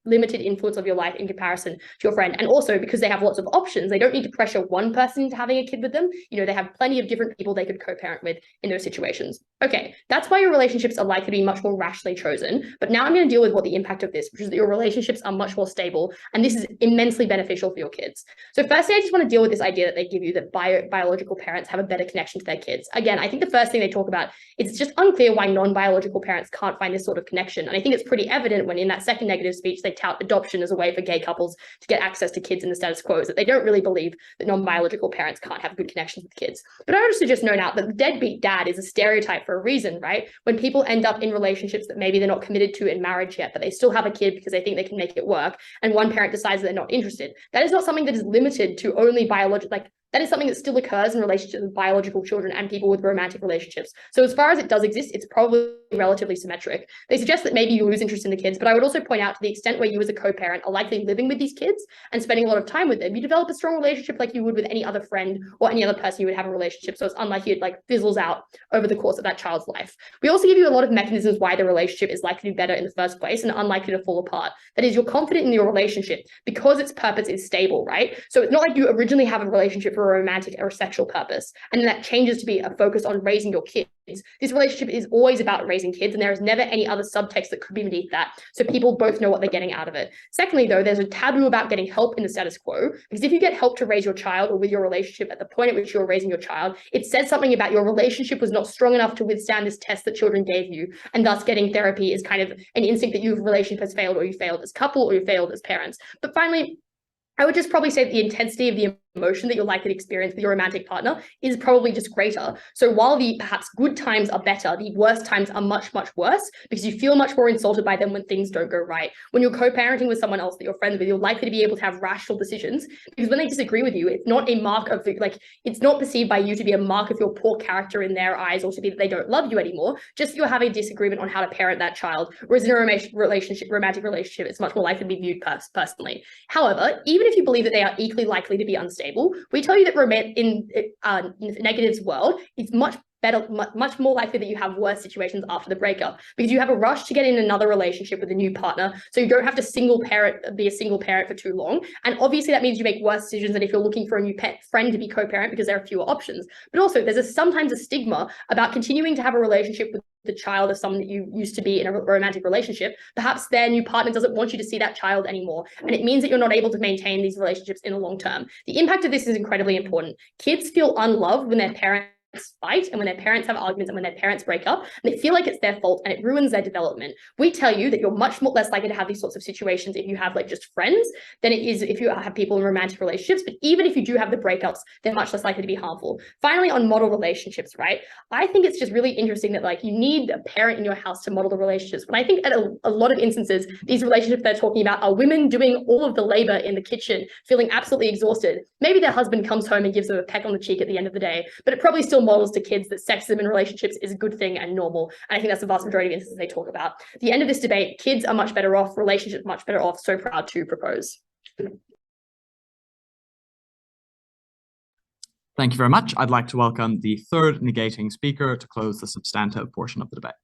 limited influence of your life in comparison to your friend. And also because they have lots of options, they don't need to pressure one person into having a kid with them. They have plenty of different people they could co-parent with in those situations. Okay, that's why your relationships are likely to be much more rationally chosen. But now I'm going to deal with what the impact of this, which is that your relationships are much more stable, and this is immensely beneficial for your kids. So firstly, I just want to deal with this idea that they give you that biological parents have a better connection to their kids. Again, I think the first thing they talk about, it's just unclear why non-biological parents can't find this sort of connection. And I think it's pretty evident when in that second negative speech, they tout adoption as a way for gay couples to get access to kids in the status quo, is that they don't really believe that non-biological parents can't have good connections with kids. But I would also just note out that the deadbeat dad is a stereotype for a reason, right? When people end up in relationships that maybe they're not committed to in marriage yet, but they still have a kid because they think they can make it work, and one parent decides that they're not interested, that is not something that is limited to only biological, that is something that still occurs in relationships with biological children and people with romantic relationships. So as far as it does exist, it's probably relatively symmetric. They suggest that maybe you lose interest in the kids, but I would also point out, to the extent where you as a co-parent are likely living with these kids and spending a lot of time with them, you develop a strong relationship like you would with any other friend or any other person you would have a relationship. So it's unlikely it fizzles out over the course of that child's life. We also give you a lot of mechanisms why the relationship is likely to be better in the first place and unlikely to fall apart. That is, you're confident in your relationship because its purpose is stable, right? So it's not like you originally have a relationship for a romantic or a sexual purpose, and then that changes to be a focus on raising your kids. This relationship is always about raising kids, and there is never any other subtext that could be beneath that. So people both know what they're getting out of it. Secondly, though, there's a taboo about getting help in the status quo, because if you get help to raise your child or with your relationship at the point at which you're raising your child, it says something about your relationship was not strong enough to withstand this test that children gave you. And thus getting therapy is kind of an instinct that your relationship has failed, or you failed as couple, or you failed as parents. But finally, I would just probably say that the intensity of the emotion that you're likely to experience with your romantic partner is probably just greater. So while the perhaps good times are better, the worst times are much, much worse, because you feel much more insulted by them when things don't go right. When you're co-parenting with someone else that you're friends with, you're likely to be able to have rational decisions, because when they disagree with you, it's not a mark of, like, it's not perceived by you to be a mark of your poor character in their eyes, or to be that they don't love you anymore, just that you're having a disagreement on how to parent that child. Whereas in a romantic relationship, it's much more likely to be viewed personally. However, even if you believe that they are equally likely to be unstable, we tell you that in negatives world, it's much better, much more likely that you have worse situations after the breakup, because you have a rush to get in another relationship with a new partner, so you don't have to be a single parent for too long. And obviously that means you make worse decisions than if you're looking for a new friend to be co-parent, because there are fewer options. But also there's sometimes a stigma about continuing to have a relationship with the child of someone that you used to be in a romantic relationship. Perhaps their new partner doesn't want you to see that child anymore, and it means that you're not able to maintain these relationships in the long term. The impact of this is incredibly important. Kids feel unloved when their parents fight, and when their parents have arguments, and when their parents break up, and they feel like it's their fault, and it ruins their development. We tell you that you're much more less likely to have these sorts of situations if you have like just friends than it is if you have people in romantic relationships. But even if you do have the breakups, they're much less likely to be harmful. Finally, on model relationships, right? I think it's just really interesting that like you need a parent in your house to model the relationships. But I think at a lot of instances, these relationships they're talking about are women doing all of the labor in the kitchen, feeling absolutely exhausted. Maybe their husband comes home and gives them a peck on the cheek at the end of the day, but it probably still models to kids that sexism in relationships is a good thing and normal. And I think that's the vast majority of instances they talk about. At the end of this debate, kids are much better off, relationships much better off. So proud to propose. Thank you very much. I'd like to welcome the third negating speaker to close the substantive portion of the debate.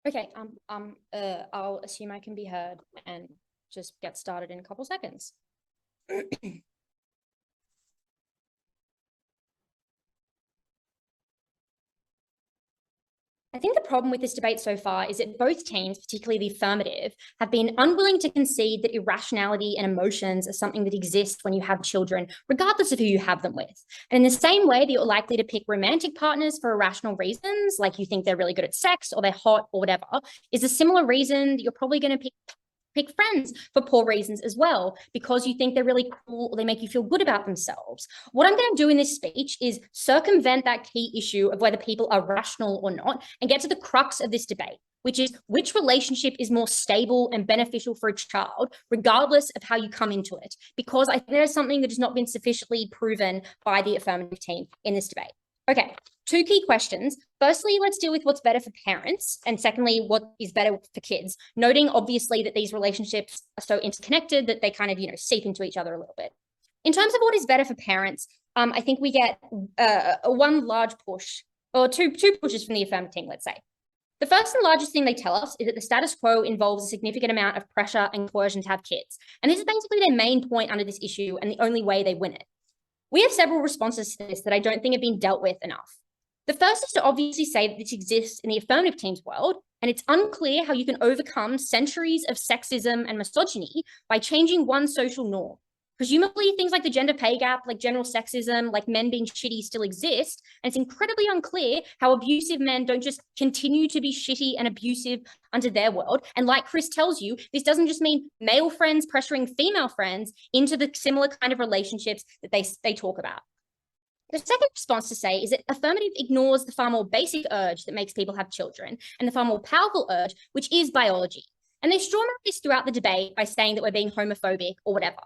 Okay, I'll assume I can be heard and just get started in a couple seconds. I think the problem with this debate so far is that both teams, particularly the affirmative, have been unwilling to concede that irrationality and emotions are something that exists when you have children, regardless of who you have them with. And in the same way that you're likely to pick romantic partners for irrational reasons, like you think they're really good at sex or they're hot or whatever, is a similar reason that you're probably going to pick friends for poor reasons as well, because you think they're really cool or they make you feel good about themselves. What I'm going to do in this speech is circumvent that key issue of whether people are rational or not and get to the crux of this debate, which is which relationship is more stable and beneficial for a child, regardless of how you come into it, because I think there's something that has not been sufficiently proven by the affirmative team in this debate. Okay, two key questions. Firstly, let's deal with what's better for parents. And secondly, what is better for kids, noting obviously that these relationships are so interconnected that they kind of, seep into each other a little bit. In terms of what is better for parents, I think we get one large push, or two pushes from the affirmative team, let's say. The first and largest thing they tell us is that the status quo involves a significant amount of pressure and coercion to have kids. And this is basically their main point under this issue and the only way they win it. We have several responses to this that I don't think have been dealt with enough. The first is to obviously say that this exists in the affirmative team's world, and it's unclear how you can overcome centuries of sexism and misogyny by changing one social norm. Presumably things like the gender pay gap, like general sexism, like men being shitty still exist. And it's incredibly unclear how abusive men don't just continue to be shitty and abusive under their world. And like Chris tells you, this doesn't just mean male friends pressuring female friends into the similar kind of relationships that they talk about. The second response to say is that affirmative ignores the far more basic urge that makes people have children and the far more powerful urge, which is biology. And they strawman this throughout the debate by saying that we're being homophobic or whatever.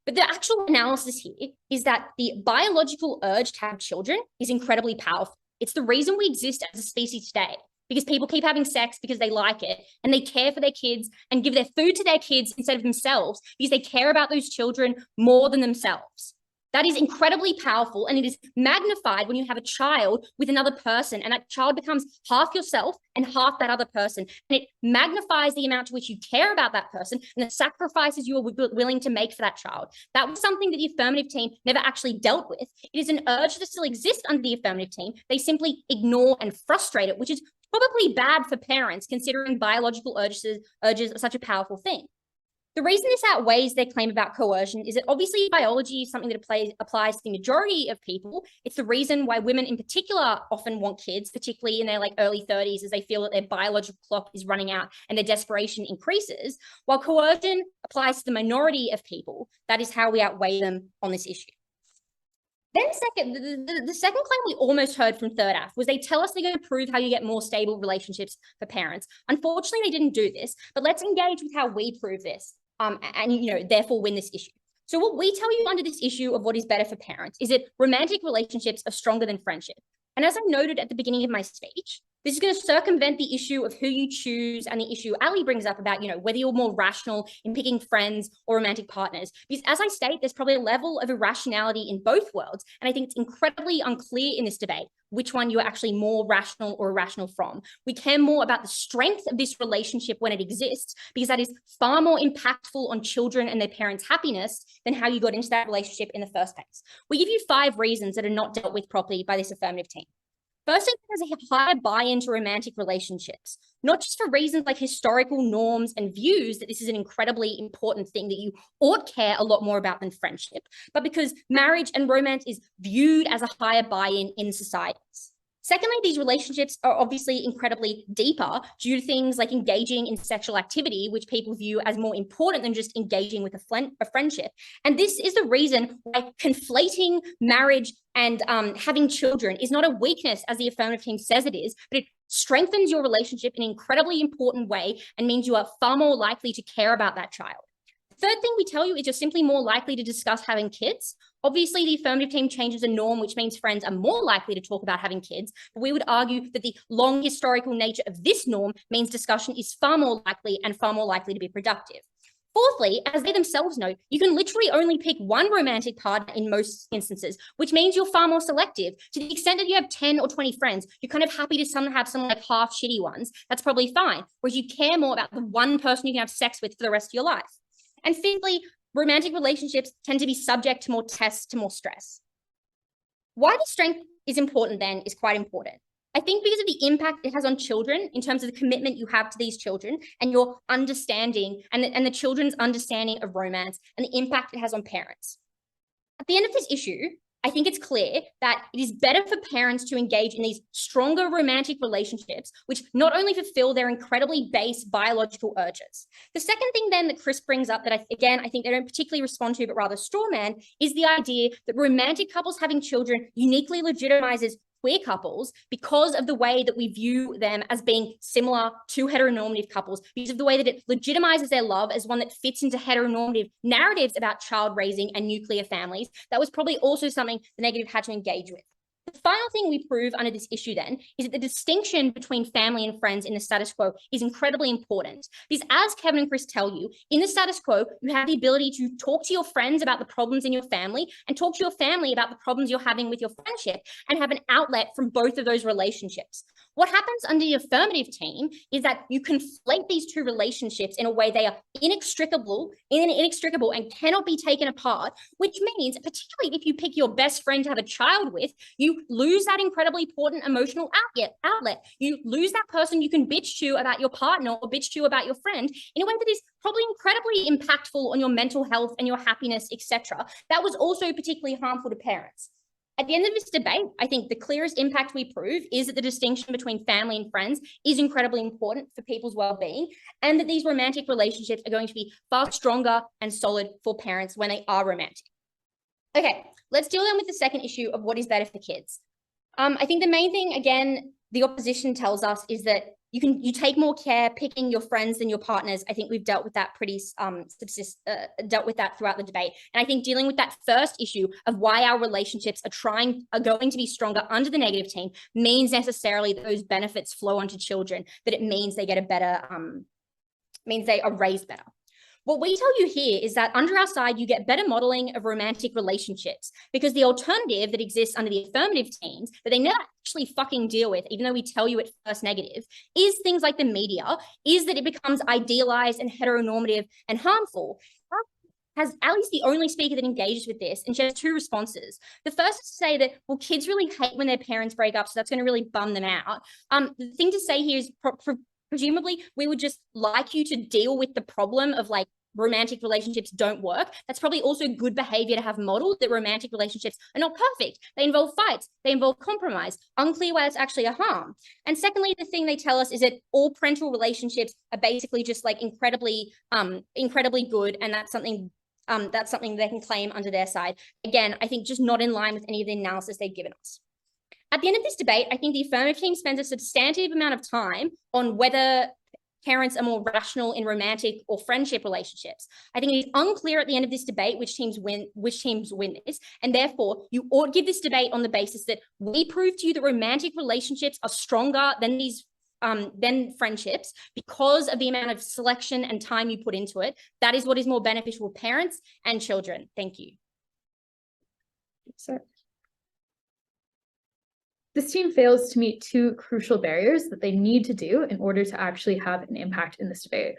But the actual analysis here is that the biological urge to have children is incredibly powerful. It's the reason we exist as a species today, because people keep having sex because they like it and they care for their kids and give their food to their kids instead of themselves because they care about those children more than themselves. That is incredibly powerful, and it is magnified when you have a child with another person, and that child becomes half yourself and half that other person. And it magnifies the amount to which you care about that person and the sacrifices you are willing to make for that child. That was something that the affirmative team never actually dealt with. It is an urge that still exists under the affirmative team. They simply ignore and frustrate it, which is probably bad for parents considering biological urges are such a powerful thing. The reason this outweighs their claim about coercion is that obviously biology is something that applies to the majority of people. It's the reason why women in particular often want kids, particularly in their early 30s, as they feel that their biological clock is running out and their desperation increases. While coercion applies to the minority of people, that is how we outweigh them on this issue. Then the second claim we almost heard from Third Af was they tell us they're going to prove how you get more stable relationships for parents. Unfortunately, they didn't do this, but let's engage with how we prove this. And therefore win this issue. So what we tell you under this issue of what is better for parents is that romantic relationships are stronger than friendship. And as I noted at the beginning of my speech, this is going to circumvent the issue of who you choose and the issue Ali brings up about, whether you're more rational in picking friends or romantic partners. Because as I state, there's probably a level of irrationality in both worlds. And I think it's incredibly unclear in this debate which one you're actually more rational or irrational from. We care more about the strength of this relationship when it exists, because that is far more impactful on children and their parents' happiness than how you got into that relationship in the first place. We give you 5 reasons that are not dealt with properly by this affirmative team. Firstly, there's a higher buy-in to romantic relationships, not just for reasons like historical norms and views that this is an incredibly important thing that you ought care a lot more about than friendship, but because marriage and romance is viewed as a higher buy-in in societies. Secondly, these relationships are obviously incredibly deeper due to things like engaging in sexual activity, which people view as more important than just engaging with a friendship. And this is the reason why conflating marriage and having children is not a weakness, as the affirmative team says it is, but it strengthens your relationship in an incredibly important way and means you are far more likely to care about that child. Third thing we tell you is you're simply more likely to discuss having kids. Obviously, the affirmative team changes the norm, which means friends are more likely to talk about having kids. But we would argue that the long historical nature of this norm means discussion is far more likely and far more likely to be productive. Fourthly, as they themselves note, you can literally only pick one romantic partner in most instances, which means you're far more selective. To the extent that you have 10 or 20 friends, you're kind of happy to have some half shitty ones. That's probably fine. Whereas you care more about the one person you can have sex with for the rest of your life. And fifthly, romantic relationships tend to be subject to more tests, to more stress. Why the strength is important then is quite important. I think because of the impact it has on children in terms of the commitment you have to these children and your understanding and the children's understanding of romance and the impact it has on parents. At the end of this issue, I think it's clear that it is better for parents to engage in these stronger romantic relationships, which not only fulfill their incredibly base biological urges. The second thing then that Chris brings up that I think they don't particularly respond to, but rather strawman, is the idea that romantic couples having children uniquely legitimizes queer couples because of the way that we view them as being similar to heteronormative couples, because of the way that it legitimizes their love as one that fits into heteronormative narratives about child raising and nuclear families. That was probably also something the negative had to engage with. The final thing we prove under this issue then is that the distinction between family and friends in the status quo is incredibly important. Because as Kevin and Chris tell you, in the status quo, you have the ability to talk to your friends about the problems in your family and talk to your family about the problems you're having with your friendship and have an outlet from both of those relationships. What happens under the affirmative team is that you conflate these two relationships in a way they are inextricable and cannot be taken apart, which means, particularly if you pick your best friend to have a child with, you You lose that incredibly important emotional outlet. You lose that person you can bitch to about your partner or bitch to about your friend in a way that is probably incredibly impactful on your mental health and your happiness, etc. That was also particularly harmful to parents. At the end of this debate, I think the clearest impact we prove is that the distinction between family and friends is incredibly important for people's well-being, and that these romantic relationships are going to be far stronger and solid for parents when they are romantic. Okay, let's deal then with the second issue of what is better for kids. I think the main thing, again, the opposition tells us is that you take more care picking your friends than your partners. I think we've dealt with that dealt with that throughout the debate. And I think dealing with that first issue of why our relationships are going to be stronger under the negative team means necessarily that those benefits flow onto children, that it means they get a better, means they are raised better. What we tell you here is that under our side, you get better modeling of romantic relationships, because the alternative that exists under the affirmative teams that they never actually fucking deal with, even though we tell you it's first negative, is things like the media, is that it becomes idealized and heteronormative and harmful. Has Ali's the only speaker that engages with this, and she has two responses. The first is to say that, well, kids really hate when their parents break up, so that's going to really bum them out. The thing to say here is presumably, we would just like you to deal with the problem of like romantic relationships don't work. That's probably also good behavior to have modeled that romantic relationships are not perfect. They involve fights, they involve compromise, unclear why it's actually a harm. And secondly, the thing they tell us is that all parental relationships are basically just like incredibly good, and that's something they can claim under their side. Again, I think just not in line with any of the analysis they've given us. At the end of this debate, I think the affirmative team spends a substantive amount of time on whether parents are more rational in romantic or friendship relationships. I think it's unclear at the end of this debate which teams win this, and therefore you ought to give this debate on the basis that we prove to you that romantic relationships are stronger than friendships because of the amount of selection and time you put into it. That is what is more beneficial for parents and children. Thank you. Sir. This team fails to meet two crucial barriers that they need to do in order to actually have an impact in this debate.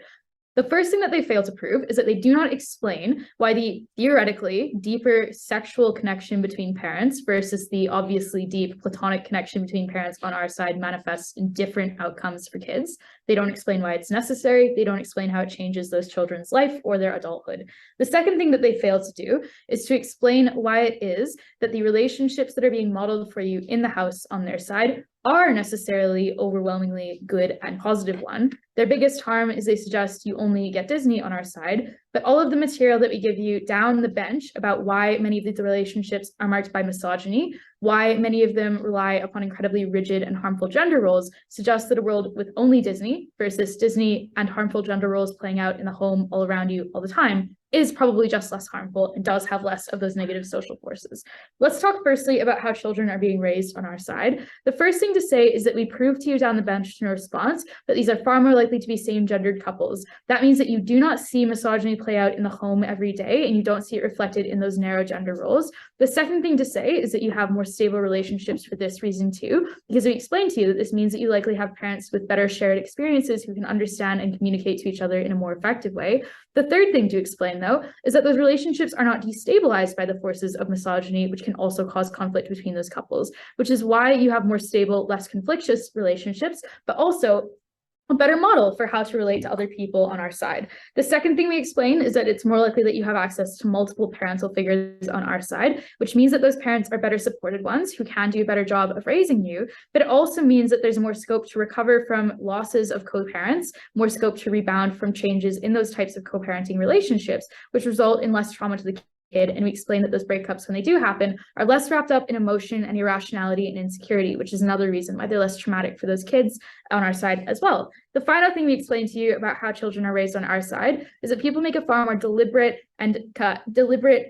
The first thing that they fail to prove is that they do not explain why the theoretically deeper sexual connection between parents versus the obviously deep platonic connection between parents on our side manifests in different outcomes for kids. They don't explain why it's necessary. They don't explain how it changes those children's life or their adulthood. The second thing that they fail to do is to explain why it is that the relationships that are being modeled for you in the house on their side are necessarily overwhelmingly good and positive one. Their biggest harm is they suggest you only get Disney on our side, but all of the material that we give you down the bench about why many of these relationships are marked by misogyny, why many of them rely upon incredibly rigid and harmful gender roles, suggests that a world with only Disney versus Disney and harmful gender roles playing out in the home all around you all the time is probably just less harmful and does have less of those negative social forces. Let's talk firstly about how children are being raised on our side. The first thing to say is that we prove to you down the bench in response that these are far more likely to be same-gendered couples. That means that you do not see misogyny play out in the home every day, and you don't see it reflected in those narrow gender roles. The second thing to say is that you have more stable relationships for this reason too, because we explained to you that this means that you likely have parents with better shared experiences who can understand and communicate to each other in a more effective way. The third thing to explain, though, is that those relationships are not destabilized by the forces of misogyny, which can also cause conflict between those couples, which is why you have more stable, less conflictious relationships, but also a better model for how to relate to other people on our side. The second thing we explain is that it's more likely that you have access to multiple parental figures on our side, which means that those parents are better supported ones who can do a better job of raising you, but it also means that there's more scope to recover from losses of co-parents, more scope to rebound from changes in those types of co-parenting relationships, which result in less trauma to the kid. And we explain that those breakups, when they do happen, are less wrapped up in emotion and irrationality and insecurity, which is another reason why they're less traumatic for those kids on our side as well. The final thing we explain to you about how children are raised on our side is that people make a far more deliberate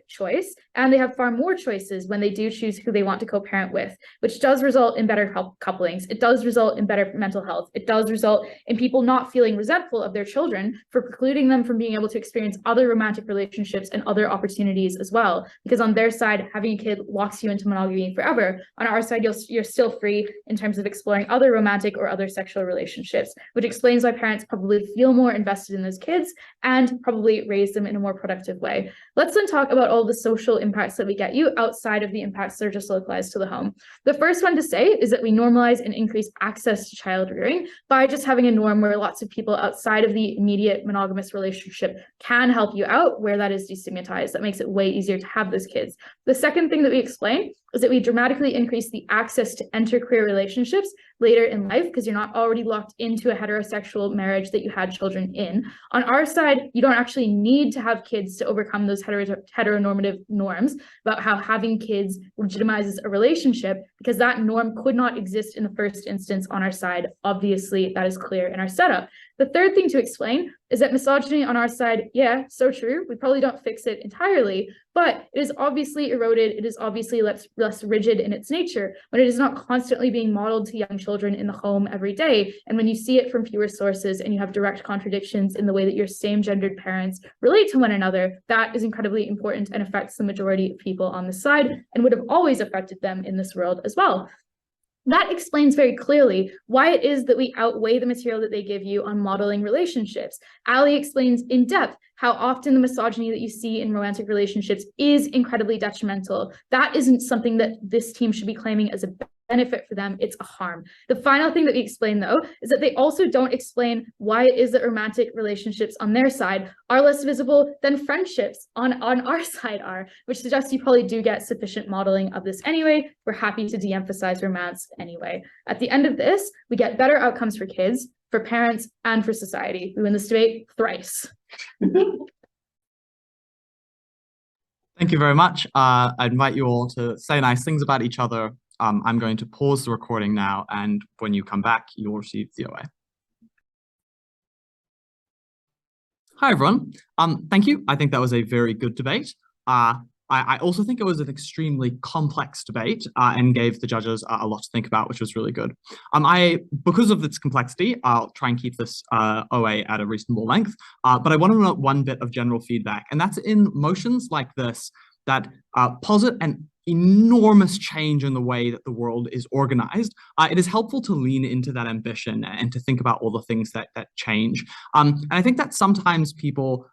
choice, and they have far more choices when they do choose who they want to co-parent with, which does result in better couplings. It does result in better mental health. It does result in people not feeling resentful of their children for precluding them from being able to experience other romantic relationships and other opportunities ways as well, because on their side, having a kid locks you into monogamy forever. On our side, you're still free in terms of exploring other romantic or other sexual relationships, which explains why parents probably feel more invested in those kids and probably raise them in a more productive way. Let's then talk about all the social impacts that we get you outside of the impacts that are just localized to the home. The first one to say is that we normalize and increase access to child rearing by just having a norm where lots of people outside of the immediate monogamous relationship can help you out, where that is destigmatized. That makes it way easier to have those kids. The second thing that we explain is that we dramatically increase the access to enter queer relationships later in life, because you're not already locked into a heterosexual marriage that you had children in. On our side, you don't actually need to have kids to overcome those heteronormative norms about how having kids legitimizes a relationship, because that norm could not exist in the first instance on our side. Obviously, that is clear in our setup. The third thing to explain is that misogyny on our side, yeah, so true. We probably don't fix it entirely, but it is obviously eroded. It is obviously less rigid in its nature when it is not constantly being modeled to young children in the home every day. And when you see it from fewer sources and you have direct contradictions in the way that your same-gendered parents relate to one another, that is incredibly important and affects the majority of people on this side and would have always affected them in this world as well. That explains very clearly why it is that we outweigh the material that they give you on modeling relationships. Ali explains in depth how often the misogyny that you see in romantic relationships is incredibly detrimental. That isn't something that this team should be claiming as a benefit for them, it's a harm. The final thing that we explain, though, is that they also don't explain why it is that romantic relationships on their side are less visible than friendships on our side are, which suggests you probably do get sufficient modeling of this anyway. We're happy to de-emphasize romance anyway. At the end of this, we get better outcomes for kids, for parents, and for society. We win this debate thrice. Thank you very much. I invite you all to say nice things about each other. I'm going to pause the recording now, and when you come back, you will receive the OA. Hi, everyone. Thank you. I think that was a very good debate. I also think it was an extremely complex debate and gave the judges a lot to think about, which was really good. Because of its complexity, I'll try and keep this OA at a reasonable length, but I want to note one bit of general feedback, and that's in motions like this that posit an enormous change in the way that the world is organized. It is helpful to lean into that ambition and to think about all the things that change. And I think that sometimes people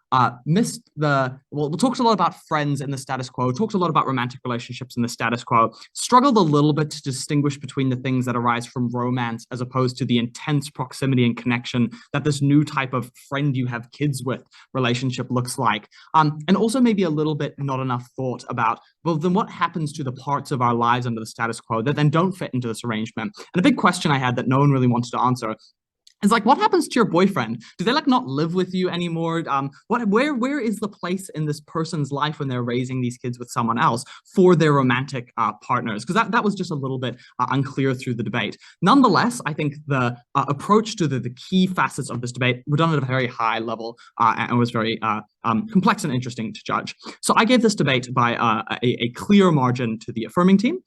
missed we talked a lot about friends in the status quo, talked a lot about romantic relationships in the status quo, struggled a little bit to distinguish between the things that arise from romance as opposed to the intense proximity and connection that this new type of friend you have kids with relationship looks like. And also maybe a little bit not enough thought about, well, then what happens to the parts of our lives under the status quo that then don't fit into this arrangement? And a big question I had that no one really wanted to answer is like, what happens to your boyfriend? Do they like not live with you anymore? Where is the place in this person's life when they're raising these kids with someone else for their romantic partners? Because that was just a little bit unclear through the debate. Nonetheless, I think the approach to the key facets of this debate were done at a very high level and was very complex and interesting to judge. So I gave this debate by a clear margin to the affirming team.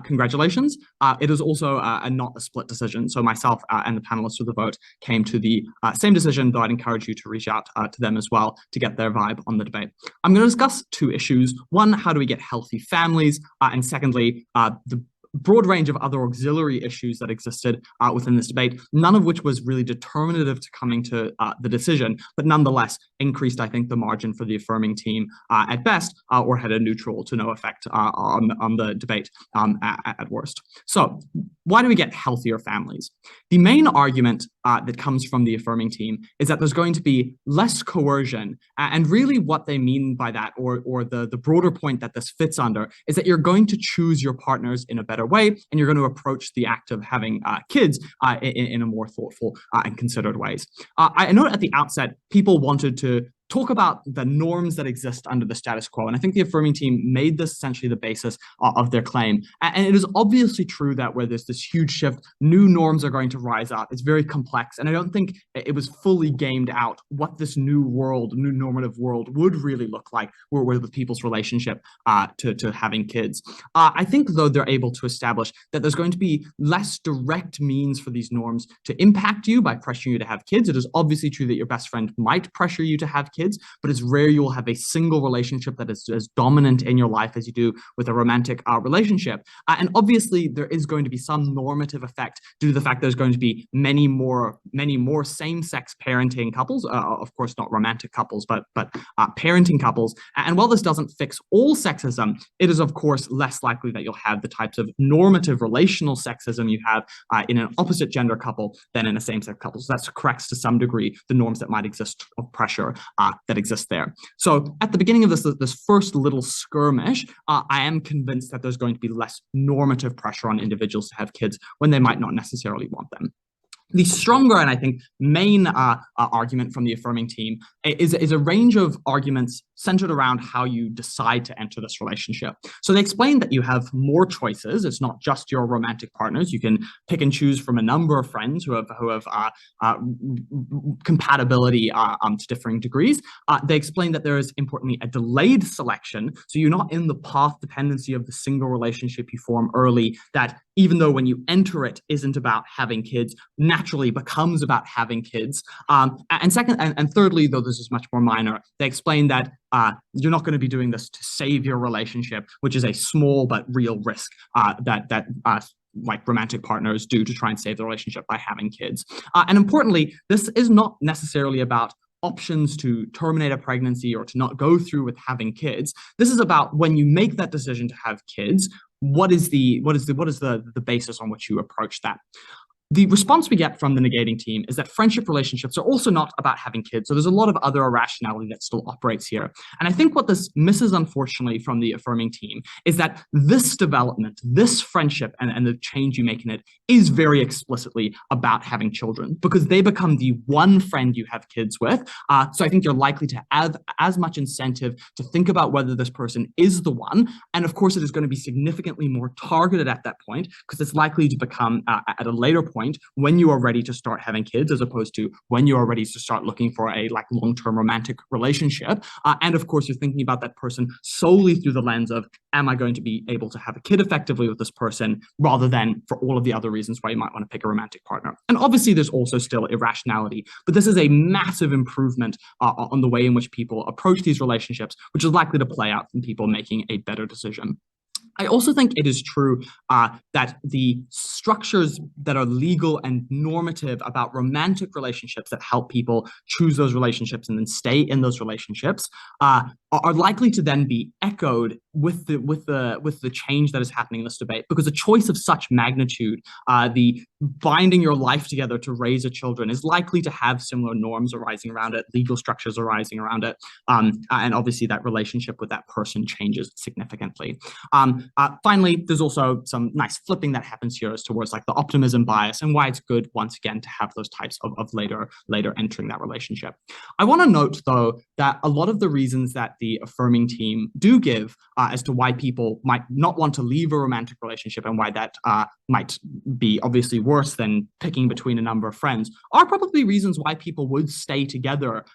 Congratulations. It is also not a split decision. So myself and the panelists with the vote came to the same decision, though I'd encourage you to reach out to them as well to get their vibe on the debate. I'm going to discuss two issues. One, how do we get healthy families? And secondly, the broad range of other auxiliary issues that existed within this debate, none of which was really determinative to coming to the decision, but nonetheless increased, I think, the margin for the affirming team at best, or had a neutral to no effect on the debate at worst. So why do we get healthier families? The main argument that comes from the affirming team is that there's going to be less coercion, and really what they mean by that, or the broader point that this fits under, is that you're going to choose your partners in a better way, and you're going to approach the act of having kids in a more thoughtful and considered ways. I know at the outset, people wanted to talk about the norms that exist under the status quo. And I think the affirming team made this essentially the basis of their claim. And it is obviously true that where there's this huge shift, new norms are going to rise up. It's very complex. And I don't think it was fully gamed out what this new world, new normative world would really look like with people's relationship to having kids. I think, though, they're able to establish that there's going to be less direct means for these norms to impact you by pressuring you to have kids. It is obviously true that your best friend might pressure you to have kids. kids, but it's rare you'll have a single relationship that is as dominant in your life as you do with a romantic relationship. And obviously, there is going to be some normative effect due to the fact there's going to be many more same-sex parenting couples, of course, not romantic couples, but parenting couples. And while this doesn't fix all sexism, it is, of course, less likely that you'll have the types of normative relational sexism you have in an opposite gender couple than in a same-sex couple. So that corrects to some degree the norms that might exist of pressure that exist there. So at the beginning of this first little skirmish, I am convinced that there's going to be less normative pressure on individuals to have kids when they might not necessarily want them. The stronger and I think main argument from the affirming team is a range of arguments centered around how you decide to enter this relationship. So they explain that you have more choices. It's not just your romantic partners. You can pick and choose from a number of friends who have compatibility to differing degrees. They explain that there is importantly a delayed selection. So you're not in the path dependency of the single relationship you form early, that even though when you enter it isn't about having kids, naturally becomes about having kids. And thirdly, though this is much more minor, they explain that you're not going to be doing this to save your relationship, which is a small but real risk that like romantic partners do to try and save the relationship by having kids. And importantly, this is not necessarily about options to terminate a pregnancy or to not go through with having kids. This is about when you make that decision to have kids, what is the basis on which you approach that? The response we get from the negating team is that friendship relationships are also not about having kids. So there's a lot of other irrationality that still operates here. And I think what this misses, unfortunately, from the affirming team is that this development, this friendship and the change you make in it is very explicitly about having children, because they become the one friend you have kids with. So I think you're likely to have as much incentive to think about whether this person is the one. And of course, it is going to be significantly more targeted at that point, because it's likely to become at a later point when you are ready to start having kids, as opposed to when you are ready to start looking for a long-term romantic relationship. And of course, you're thinking about that person solely through the lens of, am I going to be able to have a kid effectively with this person, rather than for all of the other reasons why you might want to pick a romantic partner. And obviously, there's also still irrationality, but this is a massive improvement on the way in which people approach these relationships, which is likely to play out in people making a better decision. I also think it is true that the structures that are legal and normative about romantic relationships that help people choose those relationships and then stay in those relationships are likely to then be echoed with the change that is happening in this debate, because a choice of such magnitude, the binding your life together to raise a children, is likely to have similar norms arising around it, legal structures arising around it, and obviously that relationship with that person changes significantly. Finally, there's also some nice flipping that happens here as towards like the optimism bias, and why it's good once again to have those types of later entering that relationship. I want to note though that a lot of the reasons that the affirming team do give as to why people might not want to leave a romantic relationship, and why that might be obviously worse than picking between a number of friends, are probably reasons why people would stay together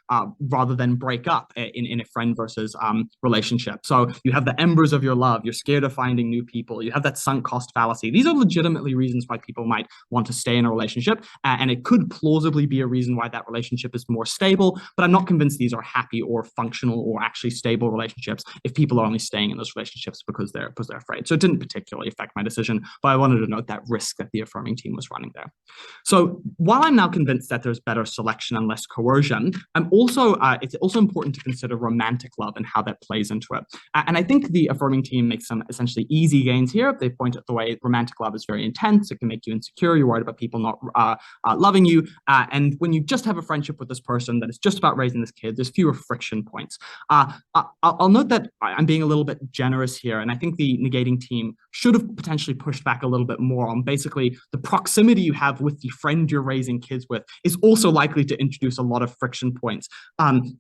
rather than break up in a friend versus relationship. So you have the embers of your love, you're scared of finding new people, you have that sunk cost fallacy. These are legitimately reasons why people might want to stay in a relationship, and it could plausibly be a reason why that relationship is more stable, but I'm not convinced these are happy or functional or actually stable relationships if people are only staying in those relationships because they're afraid. So it didn't particularly affect my decision, but I wanted to note that risk that the affirming team was running there. So while I'm now convinced that there's better selection and less coercion, it's also important to consider romantic love and how that plays into it. And I think the affirming team makes some essentially easy gains here. They point at the way romantic love is very intense. It can make you insecure. You're worried about people not loving you. And when you just have a friendship with this person that is just about raising this kid, there's fewer friction points. I'll note that I'm being a little bit generous here, and I think the negating team should have potentially pushed back a little bit more on basically the proximity you have with the friend you're raising kids with is also likely to introduce a lot of friction points.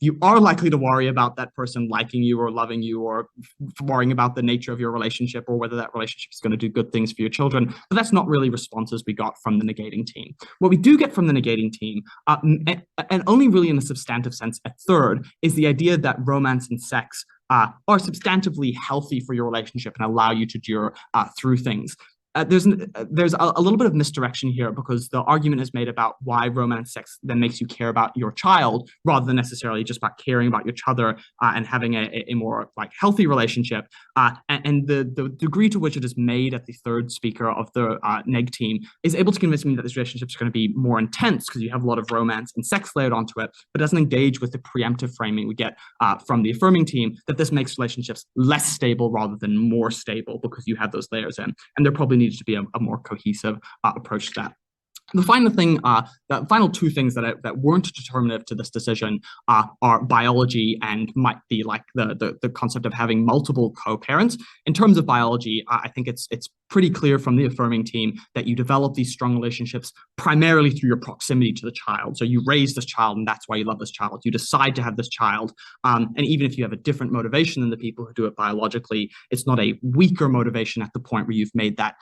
You are likely to worry about that person liking you or loving you, or worrying about the nature of your relationship or whether that relationship is going to do good things for your children, but that's not really responses we got from the negating team. What we do get from the negating team, and only really in a substantive sense at third, is the idea that romance and sex are substantively healthy for your relationship and allow you to endure through things. there's a little bit of misdirection here, because the argument is made about why romance sex then makes you care about your child rather than necessarily just about caring about each other and having a more like healthy relationship. And the degree to which it is made at the third speaker of the neg team is able to convince me that these relationships are going to be more intense because you have a lot of romance and sex layered onto it, but doesn't engage with the preemptive framing we get from the affirming team, that this makes relationships less stable rather than more stable because you have those layers in. And there probably needs to be a more cohesive approach to that. The final thing, the final two things that weren't determinative to this decision are biology and might be like the concept of having multiple co-parents. In terms of biology, I think it's pretty clear from the affirming team that you develop these strong relationships primarily through your proximity to the child. So you raise this child and that's why you love this child. You decide to have this child. And even if you have a different motivation than the people who do it biologically, it's not a weaker motivation at the point where you've made that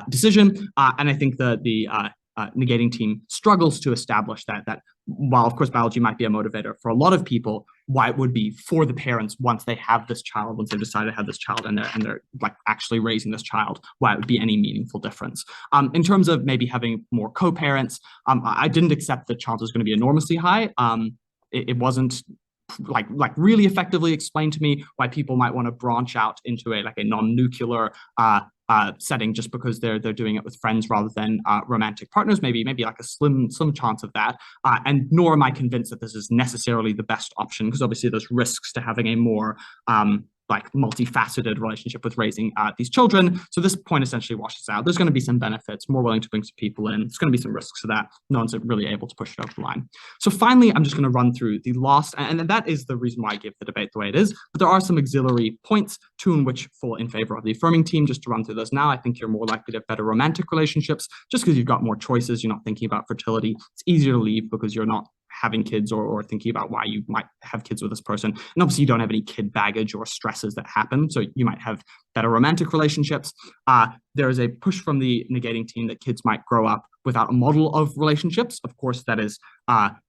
decision. And I think the negating team struggles to establish that while of course biology might be a motivator for a lot of people, why it would be for the parents once they have this child, once they've decided to have this child and they're like actually raising this child, why it would be any meaningful difference. In terms of maybe having more co-parents, I didn't accept that chance was going to be enormously high. It wasn't like really effectively explained to me why people might want to branch out into a non-nuclear setting just because they're doing it with friends rather than romantic partners. Maybe like a slim chance of that. And nor am I convinced that this is necessarily the best option, because obviously there's risks to having a more multifaceted relationship with raising these children. So this point essentially washes out. There's going to be some benefits, more willing to bring some people in. There's going to be some risks to that. No one's really able to push it over the line. So finally, I'm just going to run through the last, and that is the reason why I give the debate the way it is. But there are some auxiliary points, two in which fall in favor of the affirming team. Just to run through those now, I think you're more likely to have better romantic relationships just because you've got more choices. You're not thinking about fertility. It's easier to leave because you're not having kids or thinking about why you might have kids with this person. And obviously you don't have any kid baggage or stresses that happen. So you might have better romantic relationships. There is a push from the negating team that kids might grow up without a model of relationships. Of course, that is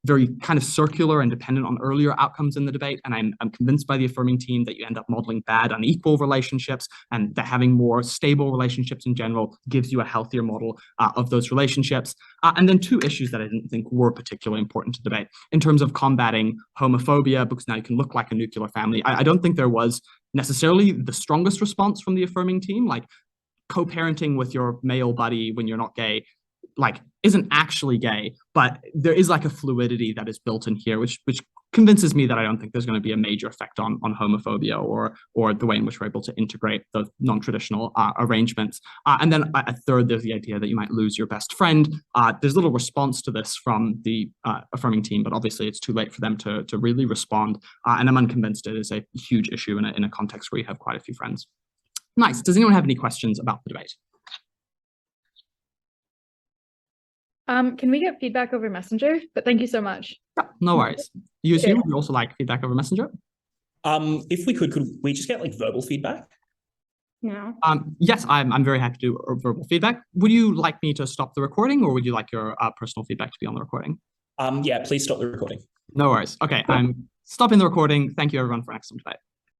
very kind of circular and dependent on earlier outcomes in the debate. And I'm convinced by the affirming team that you end up modeling bad, unequal relationships, and that having more stable relationships in general gives you a healthier model of those relationships. And then two issues that I didn't think were particularly important to debate in terms of combating homophobia, because now you can look like a nuclear family. I don't think there was necessarily the strongest response from the affirming team. Like, co-parenting with your male buddy when you're not gay isn't actually gay, but there is like a fluidity that is built in here, which convinces me that I don't think there's going to be a major effect on homophobia or the way in which we're able to integrate the non-traditional arrangements. And then a third, there's the idea that you might lose your best friend. There's little response to this from the affirming team, but obviously it's too late for them to really respond. And I'm unconvinced it is a huge issue in a context where you have quite a few friends. Nice. Does anyone have any questions about the debate? Can we get feedback over Messenger? But thank you so much. Yeah, no worries. USU, would you also like feedback over Messenger? If we could we just get verbal feedback? No. Yes, I'm very happy to do verbal feedback. Would you like me to stop the recording, or would you like your personal feedback to be on the recording? Yeah, please stop the recording. No worries. Okay, I'm stopping the recording. Thank you everyone for an excellent debate.